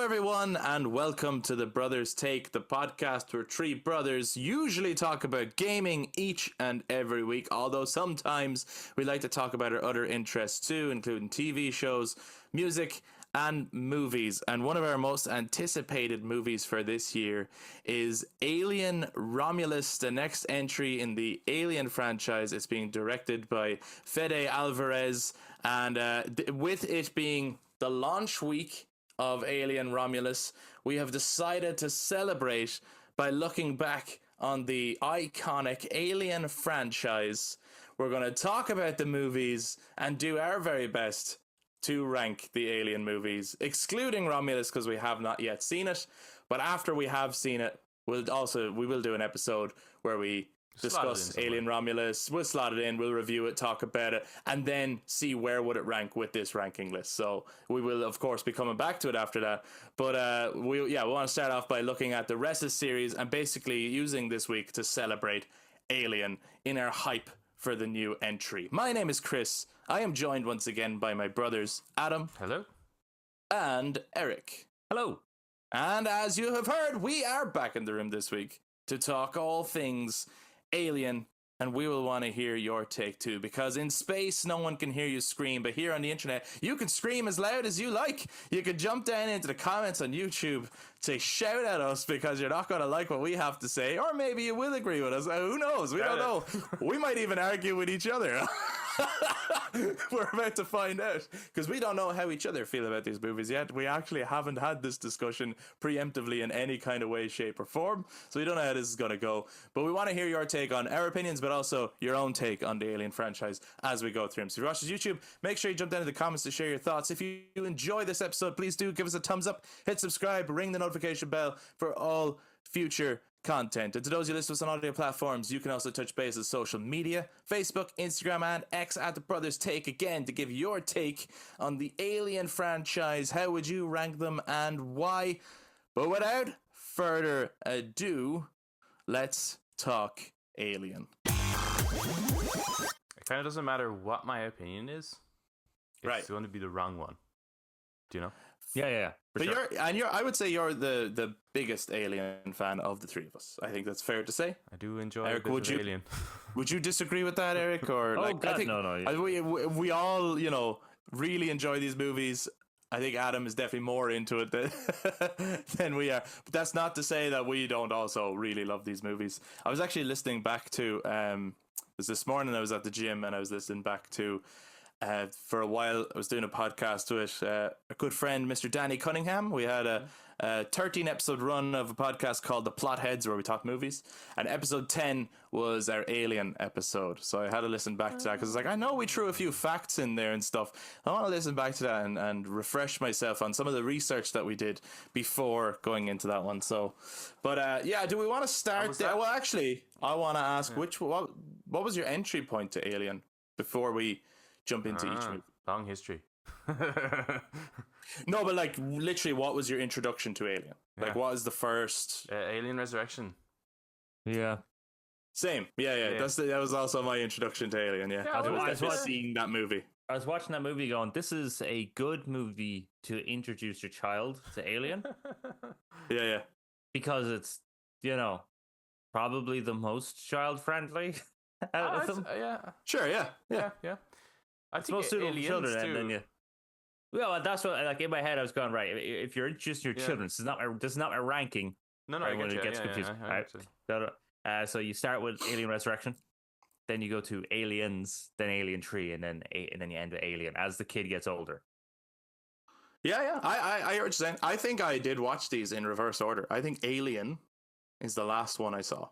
everyone, and welcome to the Brothers Take, the podcast where three brothers usually talk about gaming each and every week, although sometimes we like to talk about our other interests too, including TV shows, music, and movies. And one of our most anticipated movies for this year is Alien Romulus, the next entry in the Alien franchise. It's being directed by Fede Alvarez, and with it being the launch week of Alien Romulus, we have decided to celebrate by looking back on the iconic Alien franchise. We're going to talk about the movies and do our very best to rank the Alien movies, excluding Romulus because we have not yet seen it. But after we have seen it, we will do an episode where we discuss Alien Romulus. We'll slot it in, we'll review it, talk about it, and then see where would it rank with this ranking list. So we will, of course, be coming back to it after that. But we want to start off by looking at the rest of the series and basically using this week to celebrate Alien in our hype for the new entry. My name is Chris. I am joined once again by my brothers Adam. Hello. And Eric. Hello. And as you have heard, we are back in the room this week to talk all things Alien, and we will want to hear your take too, because in space no one can hear you scream, but here on the internet you can scream as loud as you like. You can jump down into the comments on YouTube to shout at us because you're not going to like what we have to say, or maybe you will agree with us. Who knows? We don't know. We might even argue with each other. We're about to find out, because we don't know how each other feel about these movies yet. We actually haven't had this discussion preemptively in any kind of way, shape, or form, so we don't know how this is going to go. But we want to hear your take on our opinions, but also your own take on the Alien franchise as we go through them. So if you watch this YouTube, make sure you jump down to the comments to share your thoughts. If you enjoy this episode, please do give us a thumbs up, hit subscribe, ring the notification bell for all future content. And to those who listen to us on audio platforms, you can also touch base on social media, Facebook, Instagram, and X at The Brothers Take, again to give your take on the Alien franchise. How would you rank them and why? But without further ado, let's talk Alien. It kind of doesn't matter what my opinion is. It's going to be the wrong one. Do you know? Yeah. But sure. I would say you're the biggest Alien fan of the three of us. I think that's fair to say. I do enjoy Eric, a bit of Alien. Would you disagree with that, Eric? Or I think no. We all, really enjoy these movies. I think Adam is definitely more into it than we are. But that's not to say that we don't also really love these movies. I was actually listening back to this morning. I was at the gym and I was listening back to. For a while, I was doing a podcast with a good friend, Mr. Danny Cunningham. We had a 13-episode run of a podcast called The Plot Heads, where we talk movies. And episode 10 was our Alien episode. So I had to listen back to that because it's like, I know we threw a few facts in there and stuff. I want to listen back to that and refresh myself on some of the research that we did before going into that one. So, but do we want to start there? Well, actually, I want to ask, what was your entry point to Alien before we jump into each movie? Long history. No, but like literally, what was your introduction to Alien? Like, what was the first Alien Resurrection? Yeah. Same. Yeah. That was also my introduction to Alien. Yeah, I was seeing that movie. I was watching that movie going, this is a good movie to introduce your child to Alien. Yeah. Because it's, probably the most child-friendly out of them. Yeah. Sure, yeah. I think it's suitable for children, and then you. Well, that's what, like, in my head, I was going, right, if you're introducing your children, this is not my ranking. No, I get you. Gets confused. Right? So you start with Alien Resurrection, then you go to Aliens, then Alien 3, and then you end with Alien as the kid gets older. Yeah. I hear what you're saying. I think I did watch these in reverse order. I think Alien is the last one I saw.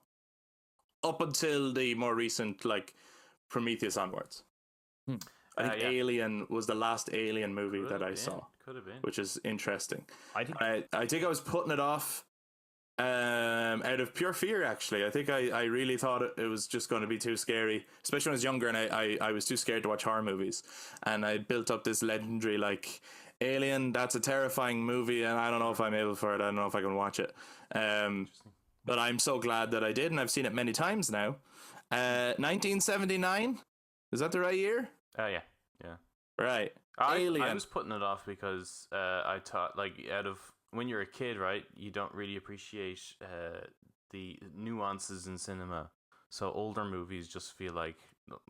Up until the more recent, like, Prometheus onwards. I think Alien was the last Alien movie that I saw. Could have been. Which is interesting. I think I was putting it off out of pure fear, actually. I think I really thought it was just going to be too scary, especially when I was younger, and I was too scared to watch horror movies. And I built up this legendary, like, Alien, that's a terrifying movie, and I don't know if I'm able for it. I don't know if I can watch it. But I'm so glad that I did, and I've seen it many times now. 1979? Is that the right year? Yeah. Right. I Alien. was putting it off because I thought, like, out of when you're a kid, right, you don't really appreciate the nuances in cinema. So older movies just feel like,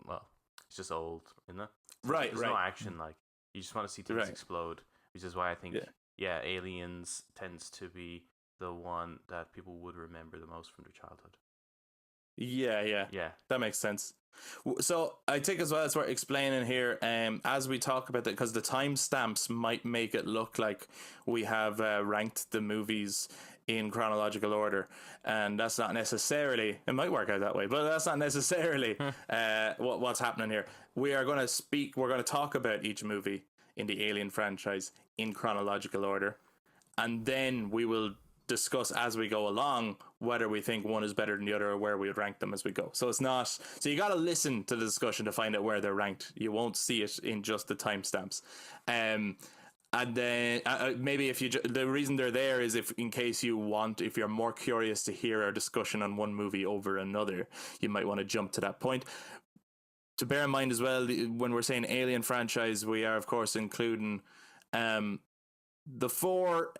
well, it's just old, isn't it? Right, There's no action. Like, you just want to see things explode, which is why I think, Aliens tends to be the one that people would remember the most from their childhood. Yeah. That makes sense. So I think as well as we're explaining here, as we talk about that, because the timestamps might make it look like we have ranked the movies in chronological order, and that's not necessarily. It might work out that way, but that's not necessarily what's happening here. We're going to talk about each movie in the Alien franchise in chronological order, and then we will discuss as we go along whether we think one is better than the other or where we would rank them as we go. So it's not, so you got to listen to the discussion to find out where they're ranked. You won't see it in just the timestamps. And then maybe if the reason they're there is if you're more curious to hear our discussion on one movie over another, you might want to jump to that point. To bear in mind as well, when we're saying Alien franchise, we are of course including the four.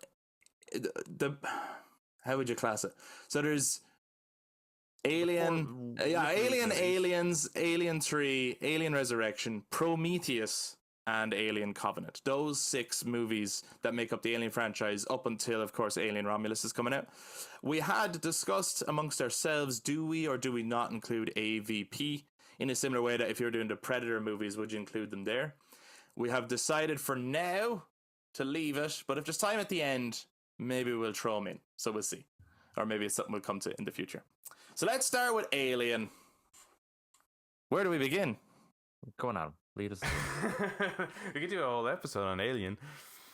How would you class it? So there's Alien, Aliens, Alien 3, Alien Resurrection, Prometheus, and Alien Covenant. Those 6 movies that make up the Alien franchise up until, of course, Alien Romulus is coming out. We had discussed amongst ourselves, do we or do we not include AVP in a similar way that if you're doing the Predator movies, would you include them there? We have decided for now to leave it, but if there's time at the end, maybe we'll throw them in. So we'll see. Or maybe it's something we'll come to in the future. So let's start with Alien. Where do we begin? Go on, Adam. Lead us. We could do a whole episode on Alien.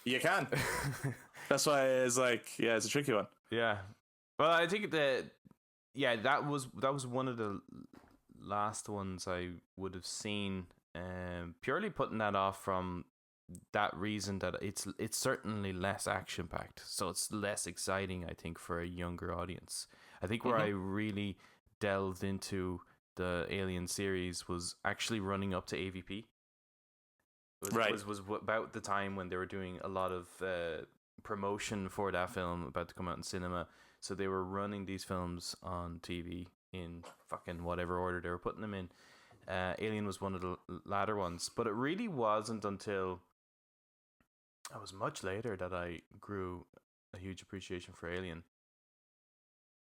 You can. That's why it's like, it's a tricky one. Yeah. Well, I think that was one of the last ones I would have seen. Purely putting that off from that reason that it's certainly less action packed, so it's less exciting, I think, for a younger audience. I think where I really delved into the Alien series was actually running up to AVP. Was about the time when they were doing a lot of promotion for that film about to come out in cinema, so they were running these films on TV in fucking whatever order they were putting them in. Alien was one of the latter ones, but it really wasn't until it was much later that I grew a huge appreciation for Alien.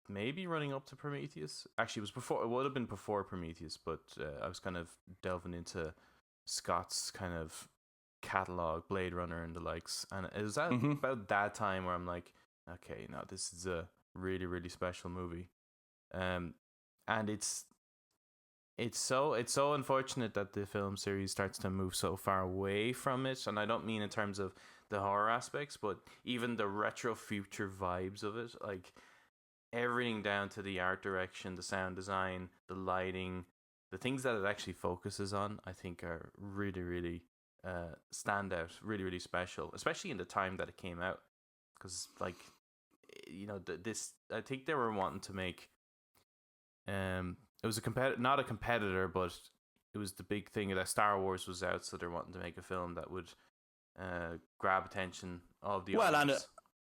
Maybe running up to Prometheus. Actually, it would have been before Prometheus, but I was kind of delving into Scott's kind of catalog, Blade Runner and the likes, and it was about that time where I'm like, okay, no, this is a really, really special movie. And it's so unfortunate that the film series starts to move so far away from it, and I don't mean in terms of the horror aspects, but even the retro future vibes of it, like everything down to the art direction, the sound design, the lighting, the things that it actually focuses on, I think are really, really stand out, really, really special, especially in the time that it came out, because like, you know, I think they were wanting to make it was not a competitor, but it was the big thing that Star Wars was out, so they're wanting to make a film that would grab attention of the audience.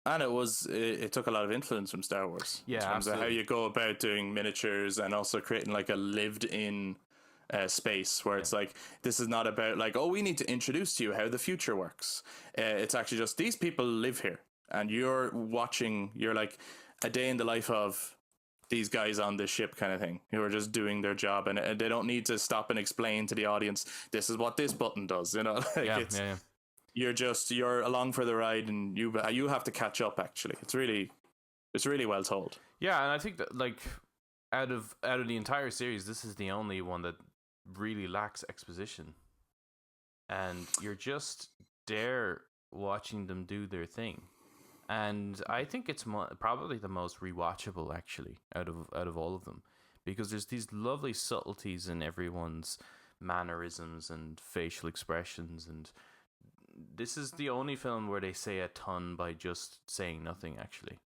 And it took a lot of influence from Star Wars. Yeah, in terms absolutely. of how you go about doing miniatures and also creating like a lived-in space where it's like, this is not about like, oh, we need to introduce to you how the future works. It's actually just these people live here, and you're like a day in the life of these guys on this ship kind of thing, who are just doing their job, and they don't need to stop and explain to the audience, this is what this button does, you know. Like you're along for the ride, and you have to catch up. Actually, it's really well told. Yeah, and I think that like out of the entire series, this is the only one that really lacks exposition, and you're just there watching them do their thing. And I think it's probably the most rewatchable, actually, out of all of them, because there's these lovely subtleties in everyone's mannerisms and facial expressions, and this is the only film where they say a ton by just saying nothing, actually.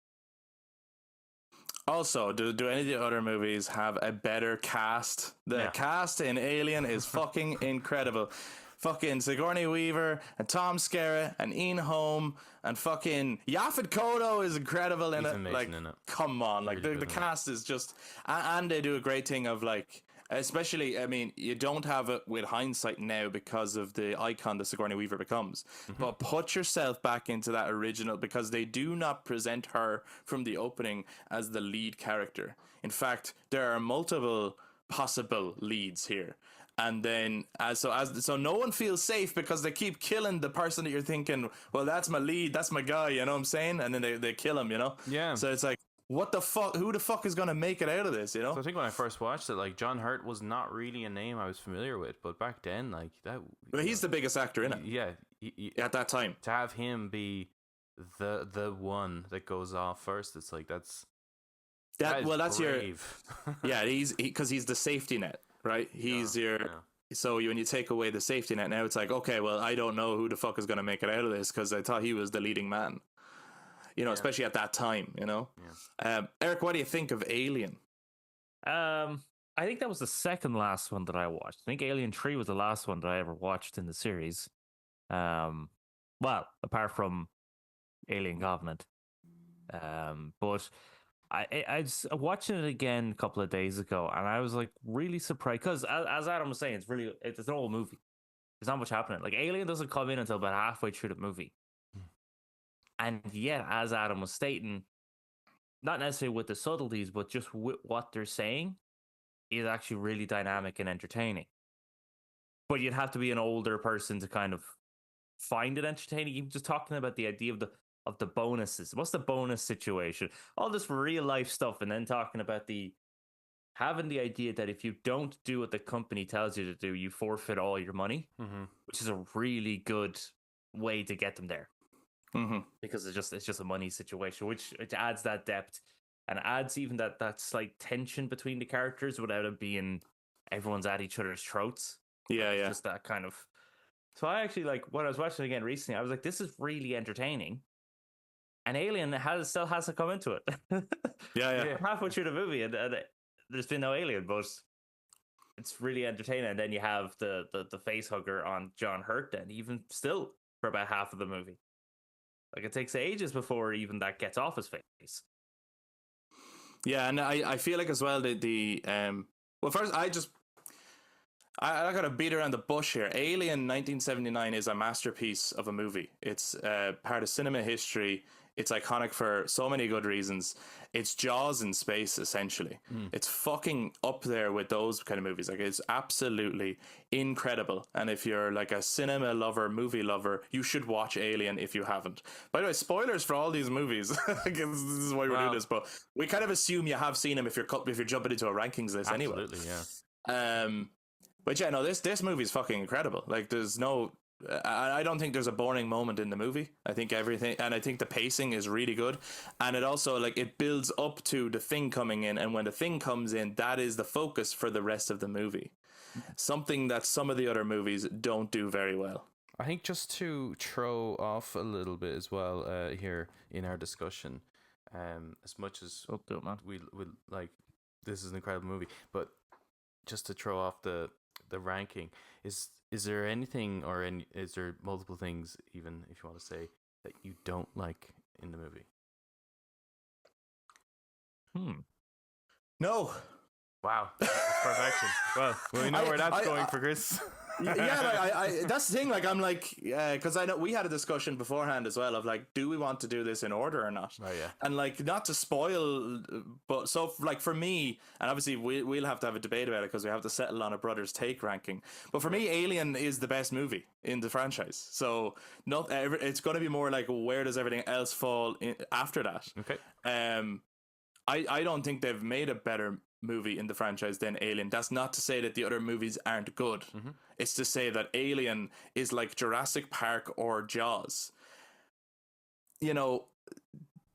Also, do any of the other movies have a better cast? The cast in Alien is fucking incredible. fucking Sigourney Weaver and Tom Skerritt and Ian Holm and fucking Yaphet Kotto is incredible in He's it. amazing Like, in it. come on, like Really the good in it. cast is just, and they do a great thing of like, especially, I mean, you don't have it with hindsight now because of the icon that Sigourney Weaver becomes. But put yourself back into that original, because they do not present her from the opening as the lead character. In fact, there are multiple possible leads here. And then so no one feels safe because they keep killing the person that you're thinking, well, that's my lead, that's my guy, you know what I'm saying? And then they kill him, you know? Yeah. So it's like, what the fuck? Who the fuck is gonna make it out of this? You know? So I think when I first watched it, like John Hurt was not really a name I was familiar with, but back then, like that. But he's the biggest actor in it. Yeah. At that time. To have him be the one that goes off first, it's like that's brave. Yeah, because he's the safety net, right? He's your. Yeah. So when you take away the safety net, now it's like, okay, well, I don't know who the fuck is gonna make it out of this because I thought he was the leading man. You know, especially at that time, you know. Yeah. Eric, what do you think of Alien? I think that was the second last one that I watched. I think Alien 3 was the last one that I ever watched in the series. Well, apart from Alien Covenant. But I was watching it again a couple of days ago, and I was like really surprised because, as Adam was saying, it's an old movie. There's not much happening. Like Alien doesn't come in until about halfway through the movie. And yet, as Adam was stating, not necessarily with the subtleties, but just with what they're saying, is actually really dynamic and entertaining. But you'd have to be an older person to kind of find it entertaining. Even just talking about the idea of the bonuses. What's the bonus situation? All this real life stuff, and then talking about having the idea that if you don't do what the company tells you to do, you forfeit all your money, which is a really good way to get them there. Because it's just a money situation, which it adds that depth and adds even that slight tension between the characters without it being everyone's at each other's throats. Yeah. Just that kind of. So I actually, like, when I was watching it again recently, I was like, this is really entertaining. And Alien still hasn't come into it. Yeah. I'm halfway through the movie and there's been no Alien, but it's really entertaining. And then you have the face hugger on John Hurt, then even still for about half of the movie. Like, it takes ages before even that gets off his face. Yeah, and I feel like as well well, first I gotta beat around the bush here. Alien 1979 is a masterpiece of a movie. It's part of cinema history. It's iconic for so many good reasons. It's Jaws in space, essentially. It's fucking up there with those kind of movies. Like, it's absolutely incredible. And if you're like a cinema lover, movie lover, you should watch Alien if you haven't. By the way, spoilers for all these movies. This is why we're doing this, but we kind of assume you have seen them if you're jumping into a rankings list anyway. Absolutely, yeah. But yeah, no, this movie is fucking incredible. Like, there's no. I don't think there's a boring moment in the movie. I think everything, and I think the pacing is really good, and it also, like, it builds up to the thing coming in, and when the thing comes in, that is the focus for the rest of the movie. Something that some of the other movies don't do very well. I think just to throw off a little bit as well here in our discussion, as much as we like, this is an incredible movie, but just to throw off the ranking, is there anything is there multiple things, even if you want to say, that you don't like in the movie? No. Wow, that's perfection. Well, we know where that's going for Chris. Yeah, that's the thing. Like, I'm like, because I know we had a discussion beforehand as well of like, do we want to do this in order or not? Oh yeah. And like, not to spoil, but so like for me, and obviously we'll have to have a debate about it because we have to settle on a brother's take ranking. But for me, Alien is the best movie in the franchise. So it's going to be more like, where does everything else fall after that? Okay. I don't think they've made a better movie in the franchise than Alien. That's not to say that the other movies aren't good. It's to say that Alien is like Jurassic Park or Jaws. You know,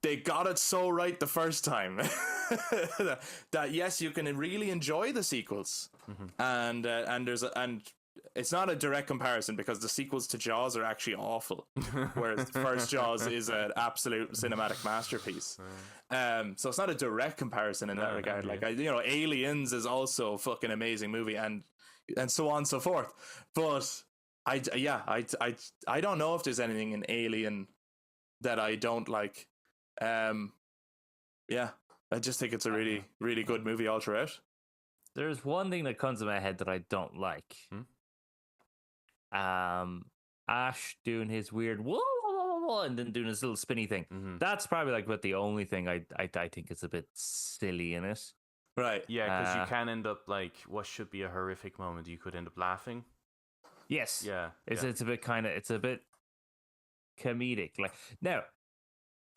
they got it so right the first time that yes, you can really enjoy the sequels, and it's not a direct comparison because the sequels to Jaws are actually awful, whereas the first Jaws is an absolute cinematic masterpiece. So it's not a direct comparison in that regard. Like, Aliens is also a fucking amazing movie, and so on and so forth. But I don't know if there's anything in Alien that I don't like. Yeah, I just think it's a really, really good movie all throughout. There's one thing that comes to my head that I don't like. Ash doing his weird whoa, whoa, whoa, whoa, and then doing his little spinny thing. That's probably like about the only thing I think is a bit silly in it. Right. Yeah, because you can end up like what should be a horrific moment. You could end up laughing. Yes. Yeah. It's a bit it's a bit comedic. Like now,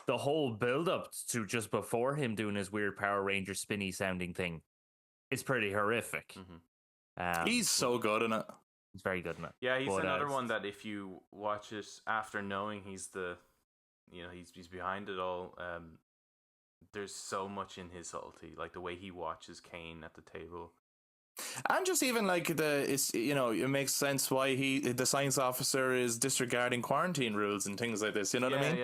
the whole build up to just before him doing his weird Power Ranger spinny sounding thing is pretty horrific. He's so good in it. He's very good in it. Yeah, he's another one that if you watch it after knowing he's he's behind it all, there's so much in his subtlety, like the way he watches Kane at the table. And just even like it makes sense why the science officer is disregarding quarantine rules and things like this. You know what I mean?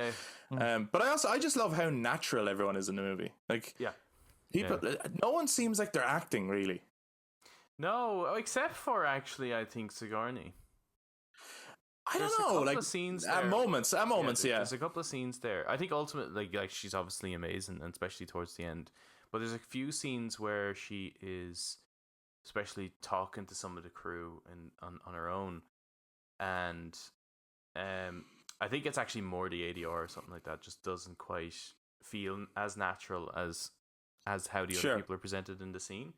Yeah. But I just love how natural everyone is in the movie. Like, people, no one seems like they're acting really. No, except for actually, I think Sigourney. I don't know, like scenes at moments, yeah. There's a couple of scenes there. I think ultimately, like she's obviously amazing, and especially towards the end. But there's a few scenes where she is, especially talking to some of the crew and on her own, and I think it's actually more the ADR or something like that. Just doesn't quite feel as natural as how the other people are presented in the scene.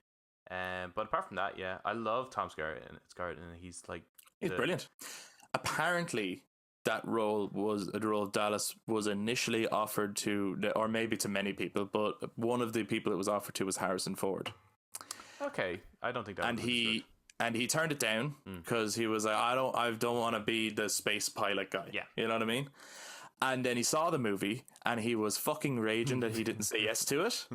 But apart from that, yeah, I love Tom Skerritt, and he's like brilliant. Apparently, the role of Dallas was initially offered to, or maybe to many people, but one of the people it was offered to was Harrison Ford. Okay, I don't think that. And he turned it down because he was like, I don't want to be the space pilot guy. Yeah, you know what I mean. And then he saw the movie, and he was fucking raging that he didn't say yes to it.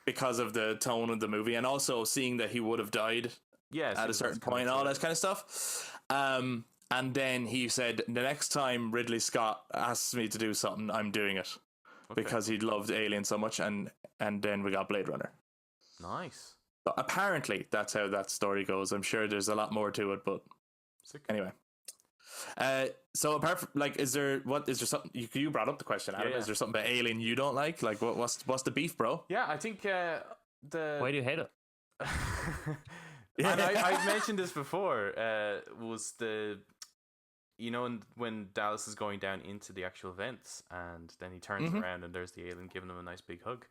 Because of the tone of the movie, and also seeing that he would have died at a certain point, and all that kind of stuff. And then he said, the next time Ridley Scott asks me to do something, I'm doing it. Because he loved Alien so much, and then we got Blade Runner. Nice. But apparently, that's how that story goes. I'm sure there's a lot more to it, but anyway. So apart from, like, is there something you brought up the question, Adam? Is there something about Alien you don't like? Like, what's the beef, bro? Yeah, I think why do you hate it? And I've mentioned this before. Was when Dallas is going down into the actual vents, and then he turns around and there's the alien giving him a nice big hug.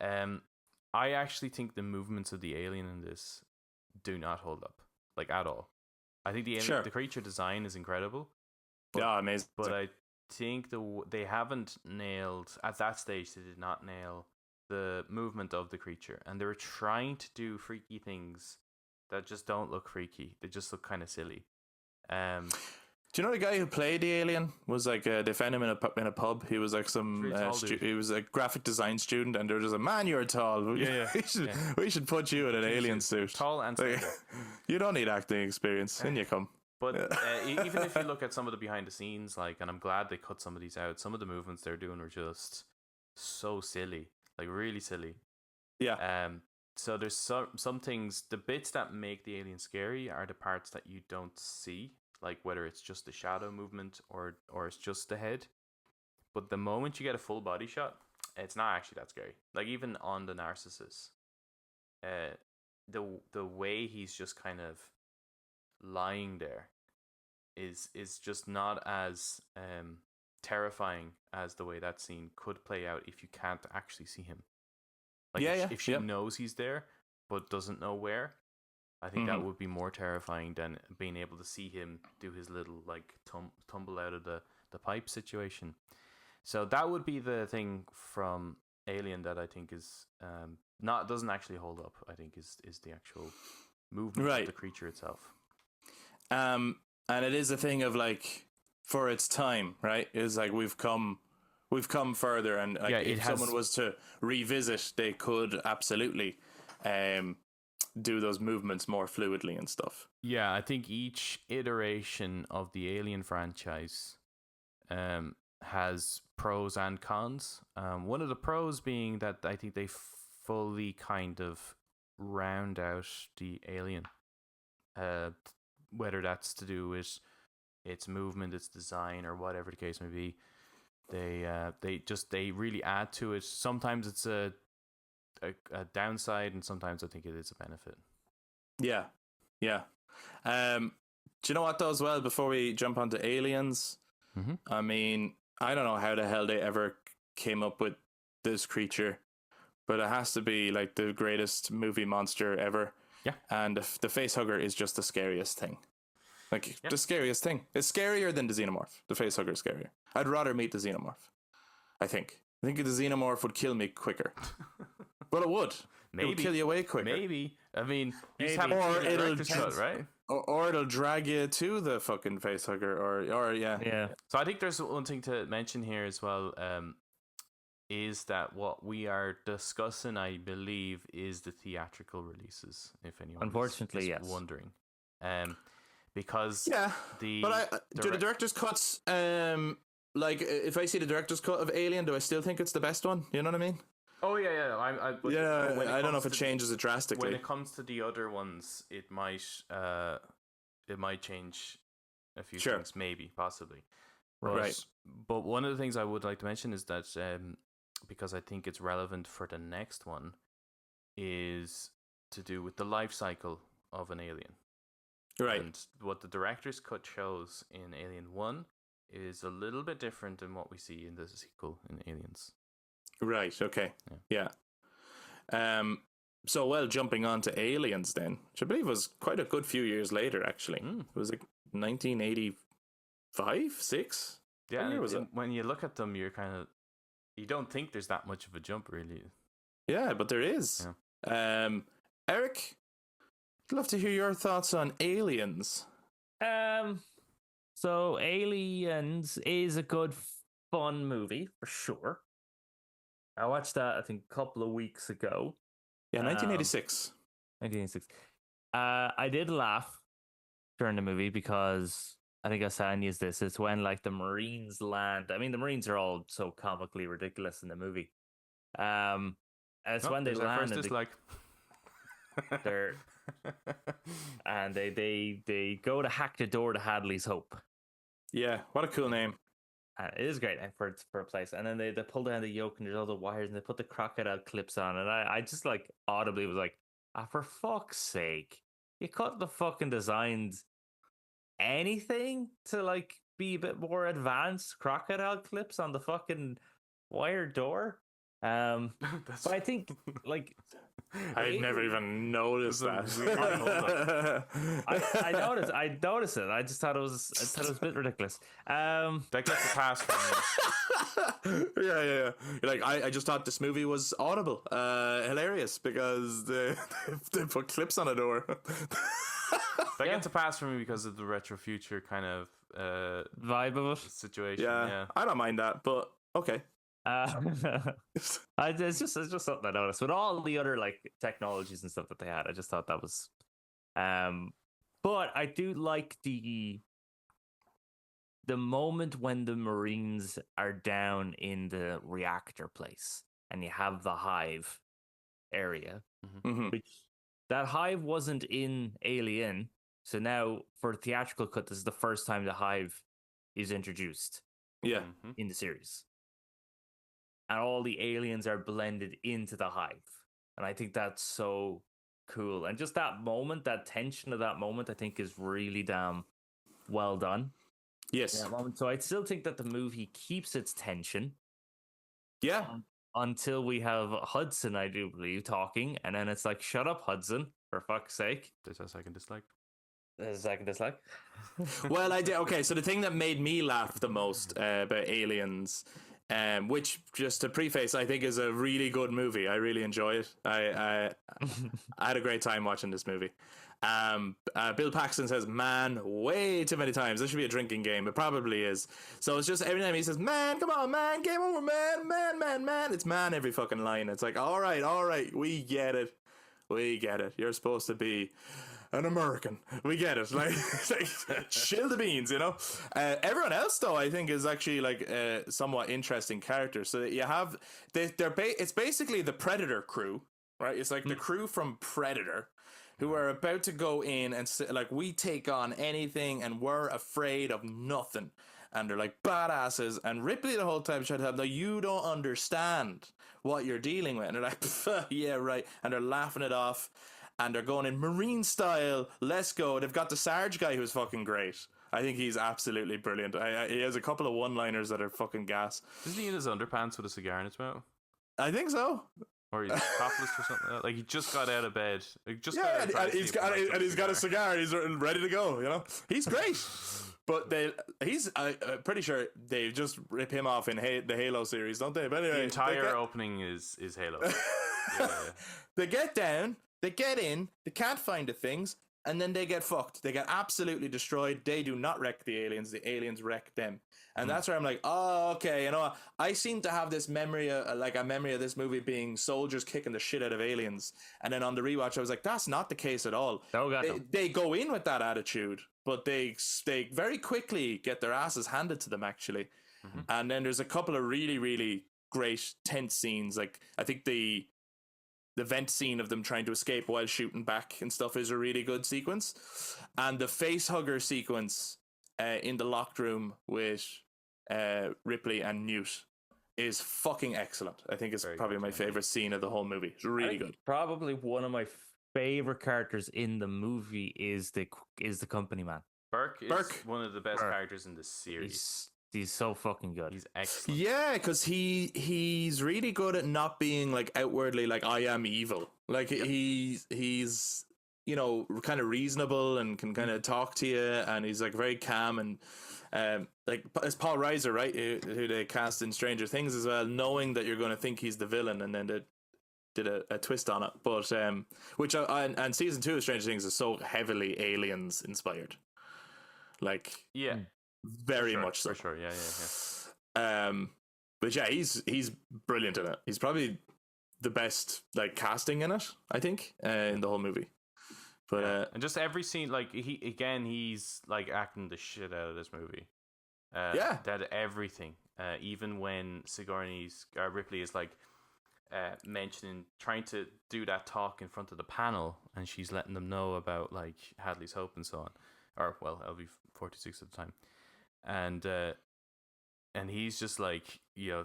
I actually think the movements of the alien in this do not hold up, like, at all. I think the creature design is incredible. Amazing. But I think they haven't nailed, at that stage, they did not nail the movement of the creature. And they were trying to do freaky things that just don't look freaky. They just look kind of silly. Do you know the guy who played the alien was like they found him in a pub. He was like he was a graphic design student, and they were just like, man, you're tall. We should put you in an alien suit. Tall and slender. You don't need acting experience. In you come. But even if you look at some of the behind the scenes, like, and I'm glad they cut some of these out. Some of the movements they're doing are just so silly, like really silly. Yeah. So there's some things. The bits that make the alien scary are the parts that you don't see. Like whether it's just the shadow movement or it's just the head. But the moment you get a full body shot, it's not actually that scary. Like even on the Narcissus, the way he's just kind of lying there is just not as terrifying as the way that scene could play out if you can't actually see him. Like if she knows he's there but doesn't know where. I think that would be more terrifying than being able to see him do his little like tumble out of the pipe situation. So that would be the thing from Alien that I think is doesn't actually hold up. I think is the actual movement of the creature itself. And it is a thing of like for its time, right? Is like we've come further, and like if someone was to revisit, they could absolutely do those movements more fluidly and stuff. Yeah, I think each iteration of the Alien franchise has pros and cons. One of the pros being that I think they fully kind of round out the Alien. Whether that's to do with its movement, its design, or whatever the case may be. They really add to it. Sometimes it's a downside, and sometimes I think it is a benefit. Yeah. Do you know what though as well? Before we jump onto Aliens, I mean, I don't know how the hell they ever came up with this creature, but it has to be like the greatest movie monster ever. Yeah. And the facehugger is just the scariest thing. Like, the scariest thing. It's scarier than the xenomorph. The facehugger is scarier. I'd rather meet the xenomorph. I think the xenomorph would kill me quicker. But it would. Maybe. It would kill you way quicker. Maybe. I mean, you just Maybe. have Or a it'll director's cut, right? Or it'll drag you to the fucking facehugger, or yeah. Yeah. So I think there's one thing to mention here as well, is that what we are discussing, I believe, is the theatrical releases, if anyone Unfortunately, is yes. wondering. Because Yeah, the but do the director's cuts, like, if I see the director's cut of Alien, do I still think it's the best one? You know what I mean? Oh yeah. I don't know if it changes it drastically. When it comes to the other ones, it might change a few things, maybe, possibly. Right. But one of the things I would like to mention is that because I think it's relevant for the next one, is to do with the life cycle of an alien. Right. And what the director's cut shows in Alien 1 is a little bit different than what we see in the sequel in Aliens. Right. Okay. Yeah. So, well, jumping on to Aliens then, which I believe was quite a good few years later, actually. It was like 1985, 6? Yeah, what year was it? When you look at them, you don't think there's that much of a jump, really. Yeah, but there is. Yeah. Eric, I'd love to hear your thoughts on Aliens. So Aliens is a good, fun movie for sure. I watched that, I think, a couple of weeks ago. Yeah, 1986. 1986. I did laugh during the movie because I think I sang you this. It's when like the Marines land. I mean, the Marines are all so comically ridiculous in the movie. It's when they land. First dislike. They're and they go to hack the door to Hadley's Hope. Yeah, what a cool name. And it is great for a place. And then they pull down the yoke and there's all the wires and they put the crocodile clips on. And I just like audibly was like, for fuck's sake, you cut the fucking designs anything to like be a bit more advanced crocodile clips on the fucking wire door. But I think like I've never even noticed that. I noticed it. I just thought it was a bit ridiculous. That gets a pass from me. Yeah. You're like, I just thought this movie was audible, hilarious because they put clips on a door. That gets a pass from me because of the retro future kind of vibe of it. situation. Yeah, I don't mind that, but okay. It's just something I noticed with all the other like technologies and stuff that they had. I just thought that was, but I do like the moment when the Marines are down in the reactor place and you have the hive area, which that hive wasn't in Alien. So now for theatrical cut, this is the first time the hive is introduced. Yeah, in the series. And all the aliens are blended into the hive. And I think that's so cool. And just that moment, that tension of that moment, I think is really damn well done. Yes. So I still think that the movie keeps its tension. Yeah. Until we have Hudson, I do believe, talking. And then it's like, shut up, Hudson, for fuck's sake. There's a second dislike. There's a second dislike. Well, I did. Okay, so the thing that made me laugh the most about Aliens, which, just to preface, I think is a really good movie. I really enjoy it. I had a great time watching this movie. Bill Paxton says "man" way too many times. This should be a drinking game. It probably is. So it's just every time he says "man," come on, man, game over, man. It's "man" every fucking line. It's like, all right, we get it. You're supposed to be an American. We get it. Like chill the beans, you know. Everyone else, though, I think is actually like somewhat interesting characters. So that you have it's basically the Predator crew, right? It's like the crew from Predator. who are about to go in and say, like, we take on anything and we're afraid of nothing. And they're like badasses. And Ripley the whole time trying to help. No, you don't understand what you're dealing with. And they're like, yeah, right. And they're laughing it off. And they're going in Marine style. Let's go. They've got the Sarge guy who's fucking great. I think he's absolutely brilliant. He has a couple of one-liners that are fucking gas. Isn't he in his underpants with a cigar in his mouth? I think so. Or he's topless or something. Like, he just got out of bed. He just got out and he's got a cigar. He's ready to go. You know, he's great. But he's pretty sure they just rip him off in the Halo series, don't they? But anyway, the entire opening is Halo. Yeah. They get down, they get in, they can't find the things, and then they get fucked. They get absolutely destroyed. They do not wreck the aliens wreck them. And that's where I'm like, oh, okay, you know what? I seem to have this memory, a memory of this movie being soldiers kicking the shit out of aliens. And then on the rewatch, I was like, that's not the case at all. They go in with that attitude, but they very quickly get their asses handed to them, actually. Mm-hmm. And then there's a couple of really, really great tense scenes. Like, I think the vent scene of them trying to escape while shooting back and stuff is a really good sequence. And the face hugger sequence in the locked room with Ripley and Newt is fucking excellent. I think it's probably my favorite scene of the whole movie. It's really good. Probably one of my favorite characters in the movie is the company man. Burke is one of the best characters in the series. He's so fucking good. He's excellent. Yeah, because he's really good at not being like outwardly like I am evil. Like he's you know, kind of reasonable and can kind of talk to you, and he's like very calm and like it's Paul Reiser, right, who they cast in Stranger Things as well, knowing that you're going to think he's the villain, and then they did a twist on it. But which and season 2 of Stranger Things is so heavily aliens inspired, like very much so. For sure, yeah. But yeah, he's brilliant in it. He's probably the best like casting in it, I think, in the whole movie. But and just every scene, like he's like acting the shit out of this movie. That everything, even when Ripley is like mentioning trying to do that talk in front of the panel, and she's letting them know about like Hadley's Hope and so on, or well, LV-46 at the time, and he's just like,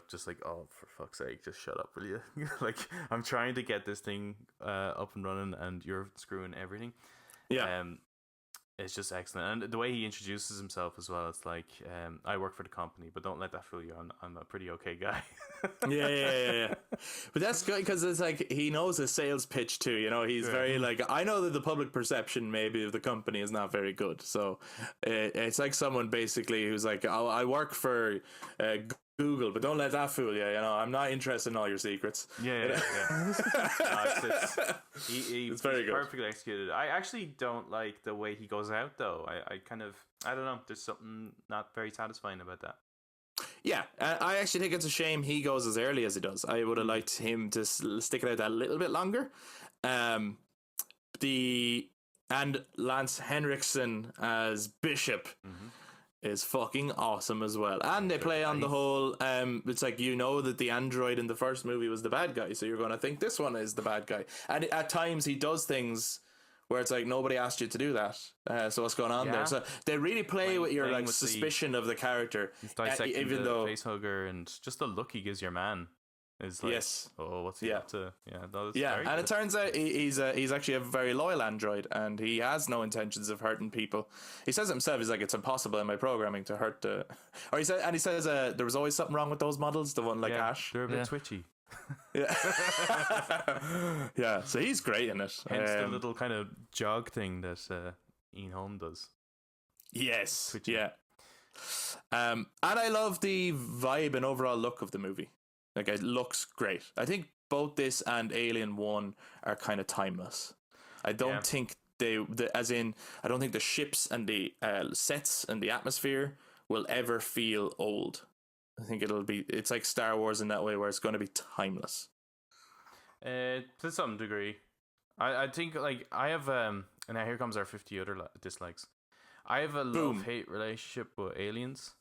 just like, oh, for fuck's sake, just shut up, will you? Like, I'm trying to get this thing up and running, and you're screwing everything. Yeah. It's just excellent. And the way he introduces himself as well, it's like, I work for the company, but don't let that fool you. I'm a pretty okay guy. Yeah. But that's good, because it's like, he knows his sales pitch too, you know. He's very like, I know that the public perception maybe of the company is not very good. So it's like someone basically who's like, I work for Google, but don't let that fool you. You know, I'm not interested in all your secrets. Yeah. It's very good. Perfectly executed. I actually don't like the way he goes out, though. I kind of, I don't know. There's something not very satisfying about that. Yeah, I actually think it's a shame he goes as early as he does. I would have liked him to stick it out that little bit longer. And Lance Henriksen as Bishop. Mm-hmm. Is fucking awesome as well. And they play on the whole it's like, you know, that the android in the first movie was the bad guy, so you're going to think this one is the bad guy. And at times he does things where it's like, nobody asked you to do that, so what's going on there? So they really play with your like with suspicion of the character. He's dissecting even the face hugger, and just the look he gives your man is like, oh, what's he up to? And it turns out he's actually a very loyal android, and he has no intentions of hurting people. He says it himself, he's like, it's impossible in my programming to hurt he says there was always something wrong with those models, the one like Ash. They're a bit twitchy. Yeah, so he's great in it. Hence the little kind of jog thing that Ian Holm does. Yes, twitchy. Yeah. And I love the vibe and overall look of the movie. Like, it looks great. I think both this and Alien 1 are kind of timeless. I don't think I don't think the ships and the sets and the atmosphere will ever feel old. I think it's like Star Wars in that way, where it's going to be timeless. To some degree. I think, like, I have, and now here comes our 50 other dislikes. I have a love-hate relationship with Aliens,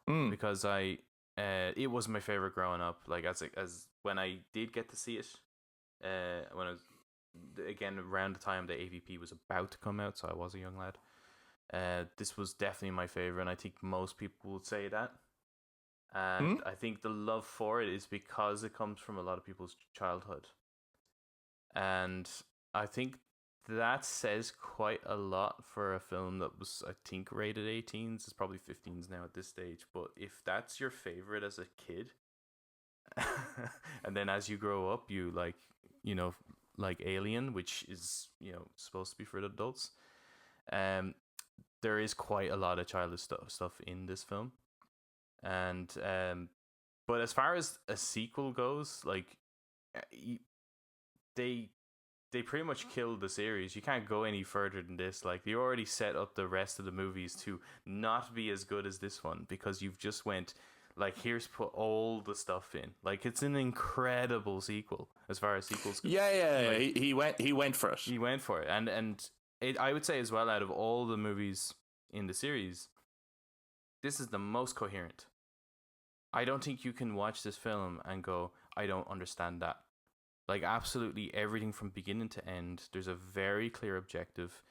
because it was my favorite growing up. Like, as when I did get to see it, when I was again around the time the AVP was about to come out, so I was a young lad. This was definitely my favorite, and I think most people would say that. And I think the love for it is because it comes from a lot of people's childhood. And I think that says quite a lot for a film that was, I think, rated 18s. It's probably 15s now at this stage. But if that's your favorite as a kid, and then as you grow up, you like, you know, like Alien, which is, you know, supposed to be for adults. There is quite a lot of childish stuff in this film. And but as far as a sequel goes, like they pretty much killed the series. You can't go any further than this. Like, you already set up the rest of the movies to not be as good as this one, because you've just went like, here's put all the stuff in. Like, it's an incredible sequel as far as sequels go. Yeah. Like, he went for it. He went for it, and it, I would say as well, out of all the movies in the series, this is the most coherent. I don't think you can watch this film and go, I don't understand that. Like, absolutely everything from beginning to end, there's a very clear objective.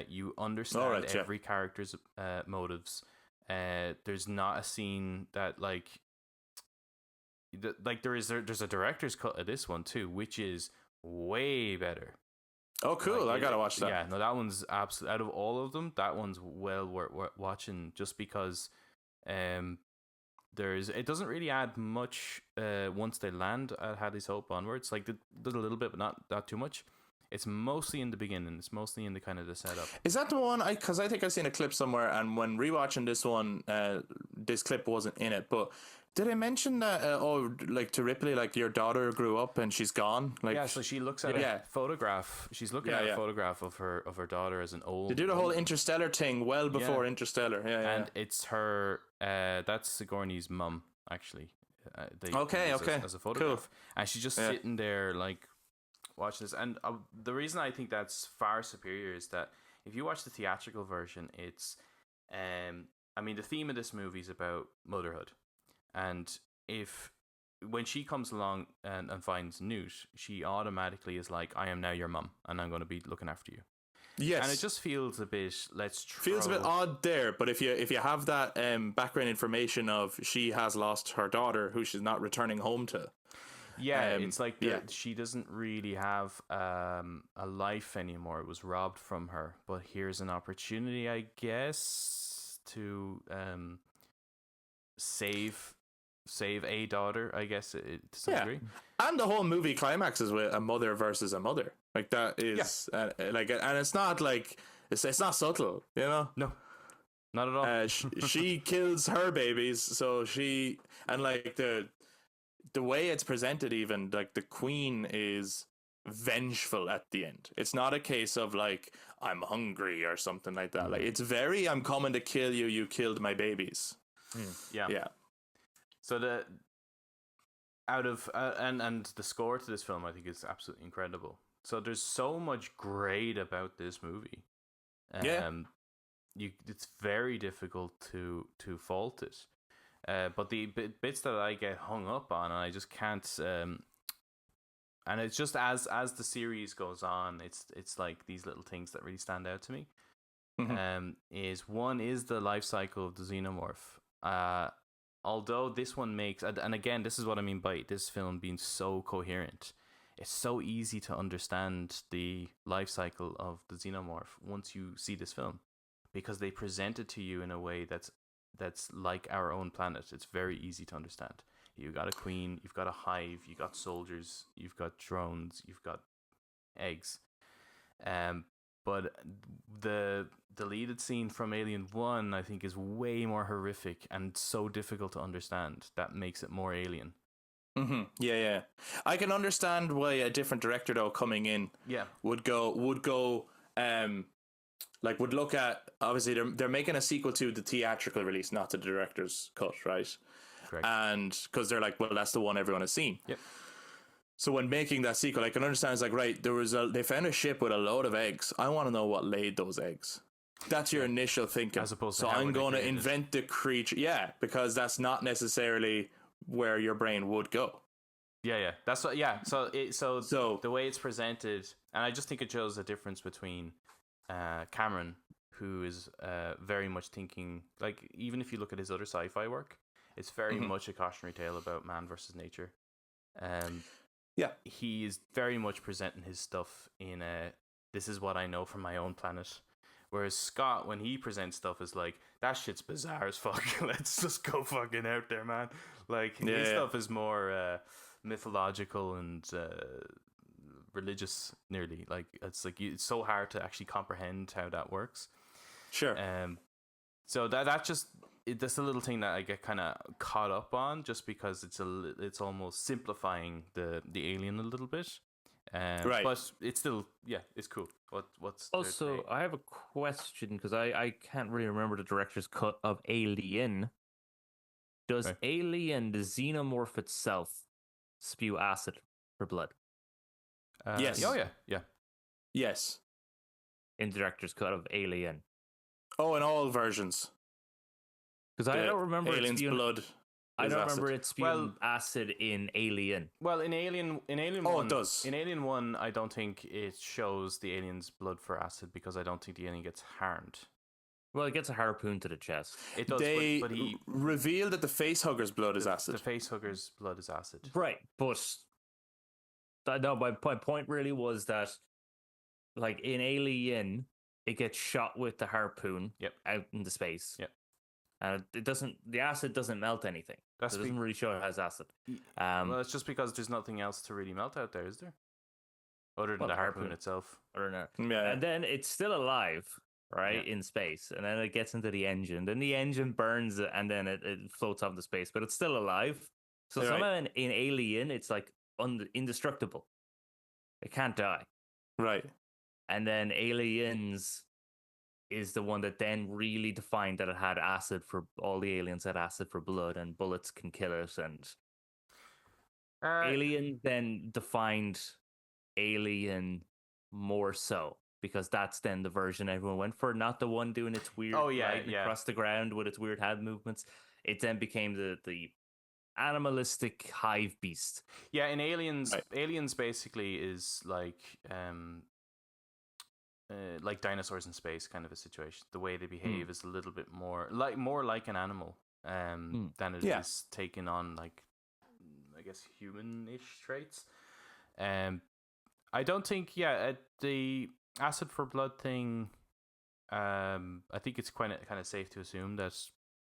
You understand every character's motives. There's not a scene that there's a director's cut of this one too, which is way better. Oh, cool! Like, I gotta watch that. Yeah, no, that one's absolutely, out of all of them, that one's well worth watching, just because it doesn't really add much once they land at Hadley's Hope onwards. Like, there's a little bit, but not too much. It's mostly in the beginning. It's mostly in the kind of the setup. Is that the one? Because I think I've seen a clip somewhere, and when rewatching this one, this clip wasn't in it. But did I mention that? To Ripley, like, your daughter grew up and she's gone. Like, yeah, so she looks at a photograph. She's looking at a photograph of her daughter as an old. They do the whole Interstellar thing well before Interstellar. And it's her. That's Sigourney's mum, actually. Okay. As a photograph, cool. And she's just sitting there like watching this. And the reason I think that's far superior is that if you watch the theatrical version, it's the theme of this movie is about motherhood. And when she comes along and finds Newt, she automatically is like, I am now your mum, and I'm going to be looking after you. Yes. And it just feels a bit, feels a bit odd there, but if you have that background information of she has lost her daughter who she's not returning home to. Yeah, it's like she doesn't really have a life anymore. It was robbed from her. But here's an opportunity, I guess, to save a daughter, I guess, to some degree. And the whole movie climaxes with a mother versus a mother. Like, that is and it's not like it's not subtle, you know? No, not at all. She kills her babies, so she, and like the way it's presented, even like the queen is vengeful at the end. It's not a case of like, I'm hungry or something like that. Like, it's very, I'm coming to kill you. You killed my babies. Yeah. So the and the score to this film, I think, is absolutely incredible. So there's so much great about this movie. It's very difficult to fault it. But the bits that I get hung up on, and I just can't. And it's just as the series goes on, it's like these little things that really stand out to me. Is the life cycle of the xenomorph. Although this one makes, and again, this is what I mean by this film being so coherent. It's so easy to understand the life cycle of the xenomorph once you see this film, because they present it to you in a way that's like our own planet. It's very easy to understand. You've got a queen, you've got a hive, you've got soldiers, you've got drones, you've got eggs. But the deleted scene from Alien 1, I think, is way more horrific and so difficult to understand. That makes it more Alien. Yeah. I can understand why a different director, though, coming in, would look at, obviously they're making a sequel to the theatrical release, not to the director's cut, right? Correct. And because they're like, well, that's the one everyone has seen. Yep. So when making that sequel, I can understand, it's like, right, they found a ship with a load of eggs. I want to know what laid those eggs. That's your initial thinking. As opposed to so I'm going to invent the creature. Yeah, because that's not necessarily where your brain would go. Yeah. That's what. Yeah. So the way it's presented, and I just think it shows a difference between Cameron, who is very much thinking, like, even if you look at his other sci-fi work, it's very much a cautionary tale about man versus nature. He is very much presenting his stuff in a, this is what I know from my own planet. Whereas Scott, when he presents stuff, is like, that shit's bizarre as fuck. Let's just go fucking out there, man. Like, his stuff is more mythological and religious, nearly. Like, it's so hard to actually comprehend how that works. Sure. So that's a little thing that I get kind of caught up on, just because it's almost simplifying the alien a little bit. Right. But it's still, it's cool. What's Also, I have a question, because I can't really remember the director's cut of Alien. Does Alien, the xenomorph itself, spew acid for blood? Yes. Oh yeah. Yes. In the director's cut of Alien. Oh, in all versions. Because I don't remember alien's blood. I don't remember it spewing acid in Alien. Well, in Alien 1, it does. In Alien 1, I don't think it shows the alien's blood for acid, because I don't think the alien gets harmed. Well, it gets a harpoon to the chest. It does. They but he reveal that the facehugger's blood is acid. The facehugger's blood is acid. Right, but my point really was that, like, in Alien, it gets shot with the harpoon out into space. Yep. And the acid doesn't melt anything. It doesn't really show it has acid. Well, it's just because there's nothing else to really melt out there, is there? Other than the harpoon itself. Yeah. And then it's still alive, right, in space. And then it gets into the engine. Then the engine burns it, and then it floats off into space. But it's still alive. So somehow in Alien, it's like indestructible. It can't die. Right. And then Aliens is the one that then really defined that it had acid for, all the aliens had acid for blood, and bullets can kill it. And Alien then defined Alien more so, because that's then the version everyone went for, not the one doing its weird across the ground with its weird hand movements. It then became the animalistic hive beast. Yeah, in Aliens, Aliens basically is like dinosaurs in space kind of a situation. The way they behave is a little bit more like an animal than it is taking on, like, I guess, human-ish traits. I don't think the acid for blood thing, I think it's kind of safe to assume that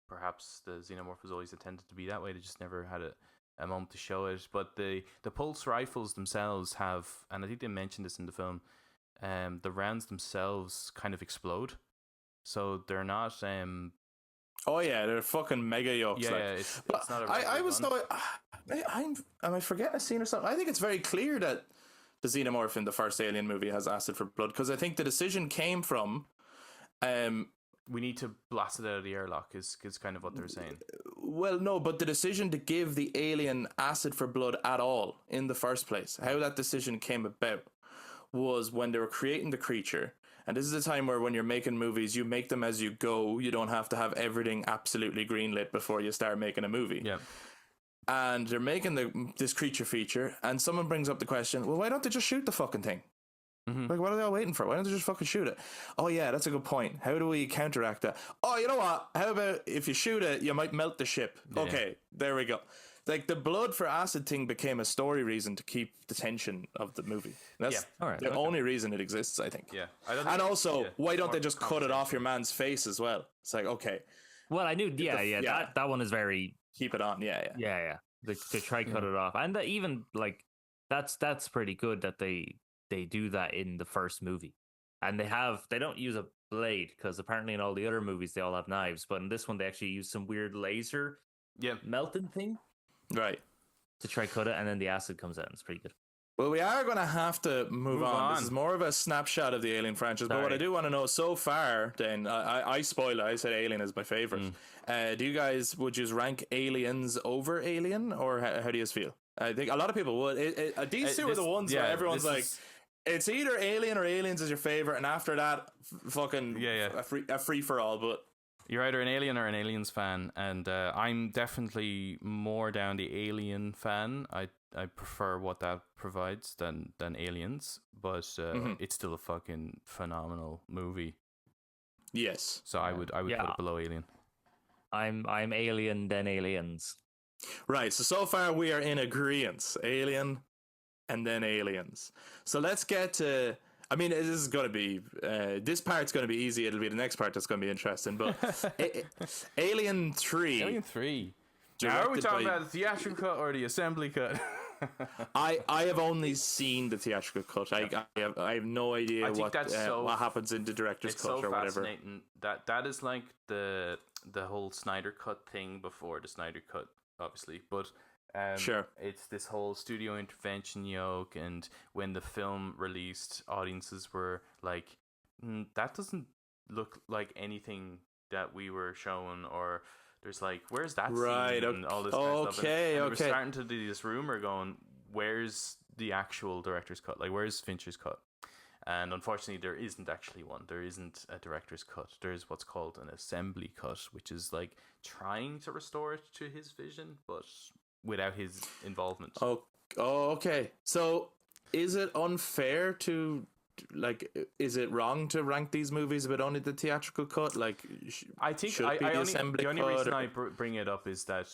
perhaps the xenomorph was always intended to be that way. They just never had a moment to show it. But the pulse rifles themselves have, and I think they mentioned this in the film, the rounds themselves kind of explode, so they're not. They're fucking mega yokes. It's not a. I was no. Am I forgetting a scene or something? I think it's very clear that the xenomorph in the first Alien movie has acid for blood, because I think the decision came from. We need to blast it out of the airlock is kind of what they're saying. Well, no, but the decision to give the alien acid for blood at all in the first place, how that decision came about, was when they were creating the creature. And this is a time where, when you're making movies, you make them as you go. You don't have to have everything absolutely greenlit before you start making a movie. Yeah. And they're making this creature feature, and someone brings up the question, well, why don't they just shoot the fucking thing? Mm-hmm. Like, what are they all waiting for? Why don't they just fucking shoot it? Oh yeah, that's a good point. How do we counteract that? Oh, you know what? How about if you shoot it, you might melt the ship. Yeah. Okay, there we go. Like, the blood for acid thing became a story reason to keep the tension of the movie. That's the only reason it exists, I think. Yeah. And also, why don't they just cut it off your man's face as well? It's like, okay. Well, I knew, that one is very... Keep it on, yeah. They try cut it off. And even, like, that's pretty good that they do that in the first movie. And they don't use a blade, because apparently in all the other movies they all have knives, but in this one they actually use some weird laser melting thing. Right. To try cut it, and then the acid comes out, and it's pretty good. Well, we are going to have to move on. This is more of a snapshot of the Alien franchise. But what I do want to know, so far, then, I spoil it. I said Alien is my favorite. Would you rank Aliens over Alien, or how do you feel? I think a lot of people would. These two are the ones where everyone's like, it's either Alien or Aliens is your favorite, and after that, fucking a free for all. But you're either an Alien or an Aliens fan, and I'm definitely more down the Alien fan. I I prefer what that provides than Aliens, but it's still a fucking phenomenal movie. Yes. So I would put it below Alien. I'm Alien then Aliens. Right. So far we are in agreement. Alien, and then Aliens. So let's get to. I mean, this is going to be. This part's going to be easy. It'll be the next part that's going to be interesting. But Alien 3. Alien 3. Now, are we talking about the theatrical cut or the assembly cut? I have only seen the theatrical cut. I have no idea what happens in the director's cut or whatever. It's so fascinating. That is like the whole Snyder cut thing before the Snyder cut, obviously. But sure, it's this whole studio intervention yoke, and when the film released, audiences were like, that doesn't look like anything that we were shown, or there's like, where's that scene and all this kind of stuff. And we're starting to do this rumor going, where's the actual director's cut? Like, where's Fincher's cut? And unfortunately, there isn't actually one. There isn't a director's cut. There's what's called an assembly cut, which is like trying to restore it to his vision, but without his involvement. Oh, okay. So is it unfair to, like, is it wrong to rank these movies with only the theatrical cut? Like, I think the only reason I bring it up is that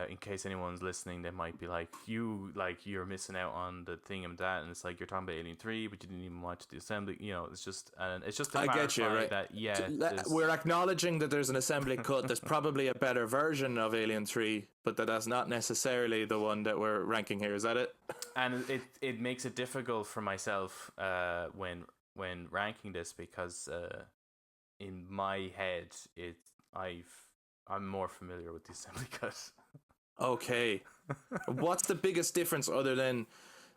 in case anyone's listening, they might be like, you're missing out on the thing and that, and it's like you're talking about Alien 3, but you didn't even watch the assembly. You know, it's just to I get you, right? That we're acknowledging that there's an assembly cut. There's probably a better version of Alien 3, but that's not necessarily the one that we're ranking here. Is that it? And it makes it difficult for myself when ranking this, because in my head I'm more familiar with the assembly cut. Okay. What's the biggest difference other than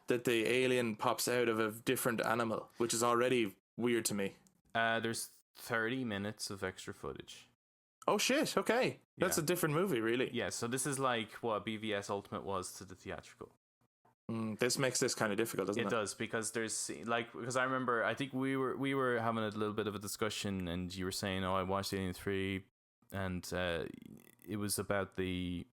that the alien pops out of a different animal, which is already weird to me? There's 30 minutes of extra footage. Oh shit, okay. That's a different movie, really. Yeah, so this is like what BVS Ultimate was to the theatrical. This makes this kind of difficult, doesn't it? It does, because because I remember, I think we were having a little bit of a discussion, and you were saying, I watched Alien 3, and it was about the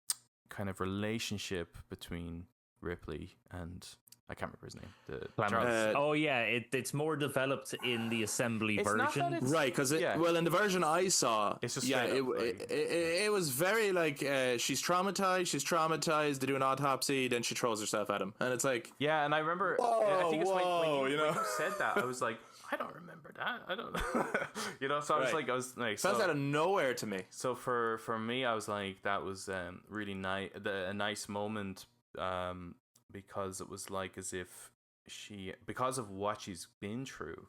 kind of relationship between Ripley and, I can't remember his name. Oh yeah, it's more developed in the assembly version, right? Because well, in the version I saw, it's just it was very like she's traumatized. They do an autopsy, then she throws herself at him, and it's like and I remember. I think it's when you said that, I was like, I don't remember that. I don't know. So I was like, sounds out of nowhere to me. So for me, I was like, that was really nice, a nice moment. Because it was like as if because of what she's been through,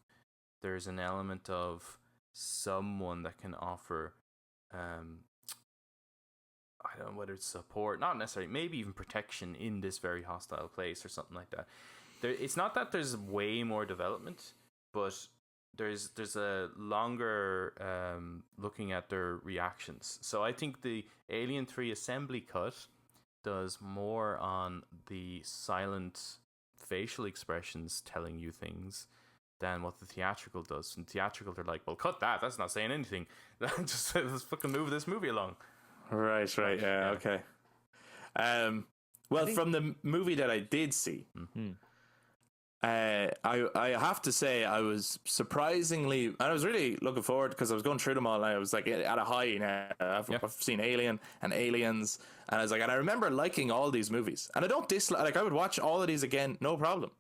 there's an element of someone that can offer, I don't know whether it's support, not necessarily, maybe even protection in this very hostile place or something like that. It's not that there's way more development, but there's a longer looking at their reactions. So I think the Alien 3 assembly cut does more on the silent facial expressions telling you things than what the theatrical does. In theatrical, they're like, well, cut that. That's not saying anything. Just let's fucking move this movie along. Right. Yeah. Okay. Well, from the movie that I did see, I have to say I was surprisingly, and I was really looking forward, because I was going through them all, and I was like at a high now. I've seen Alien and Aliens, and I was like, and I remember liking all these movies, and I don't dislike, like, I would watch all of these again, no problem.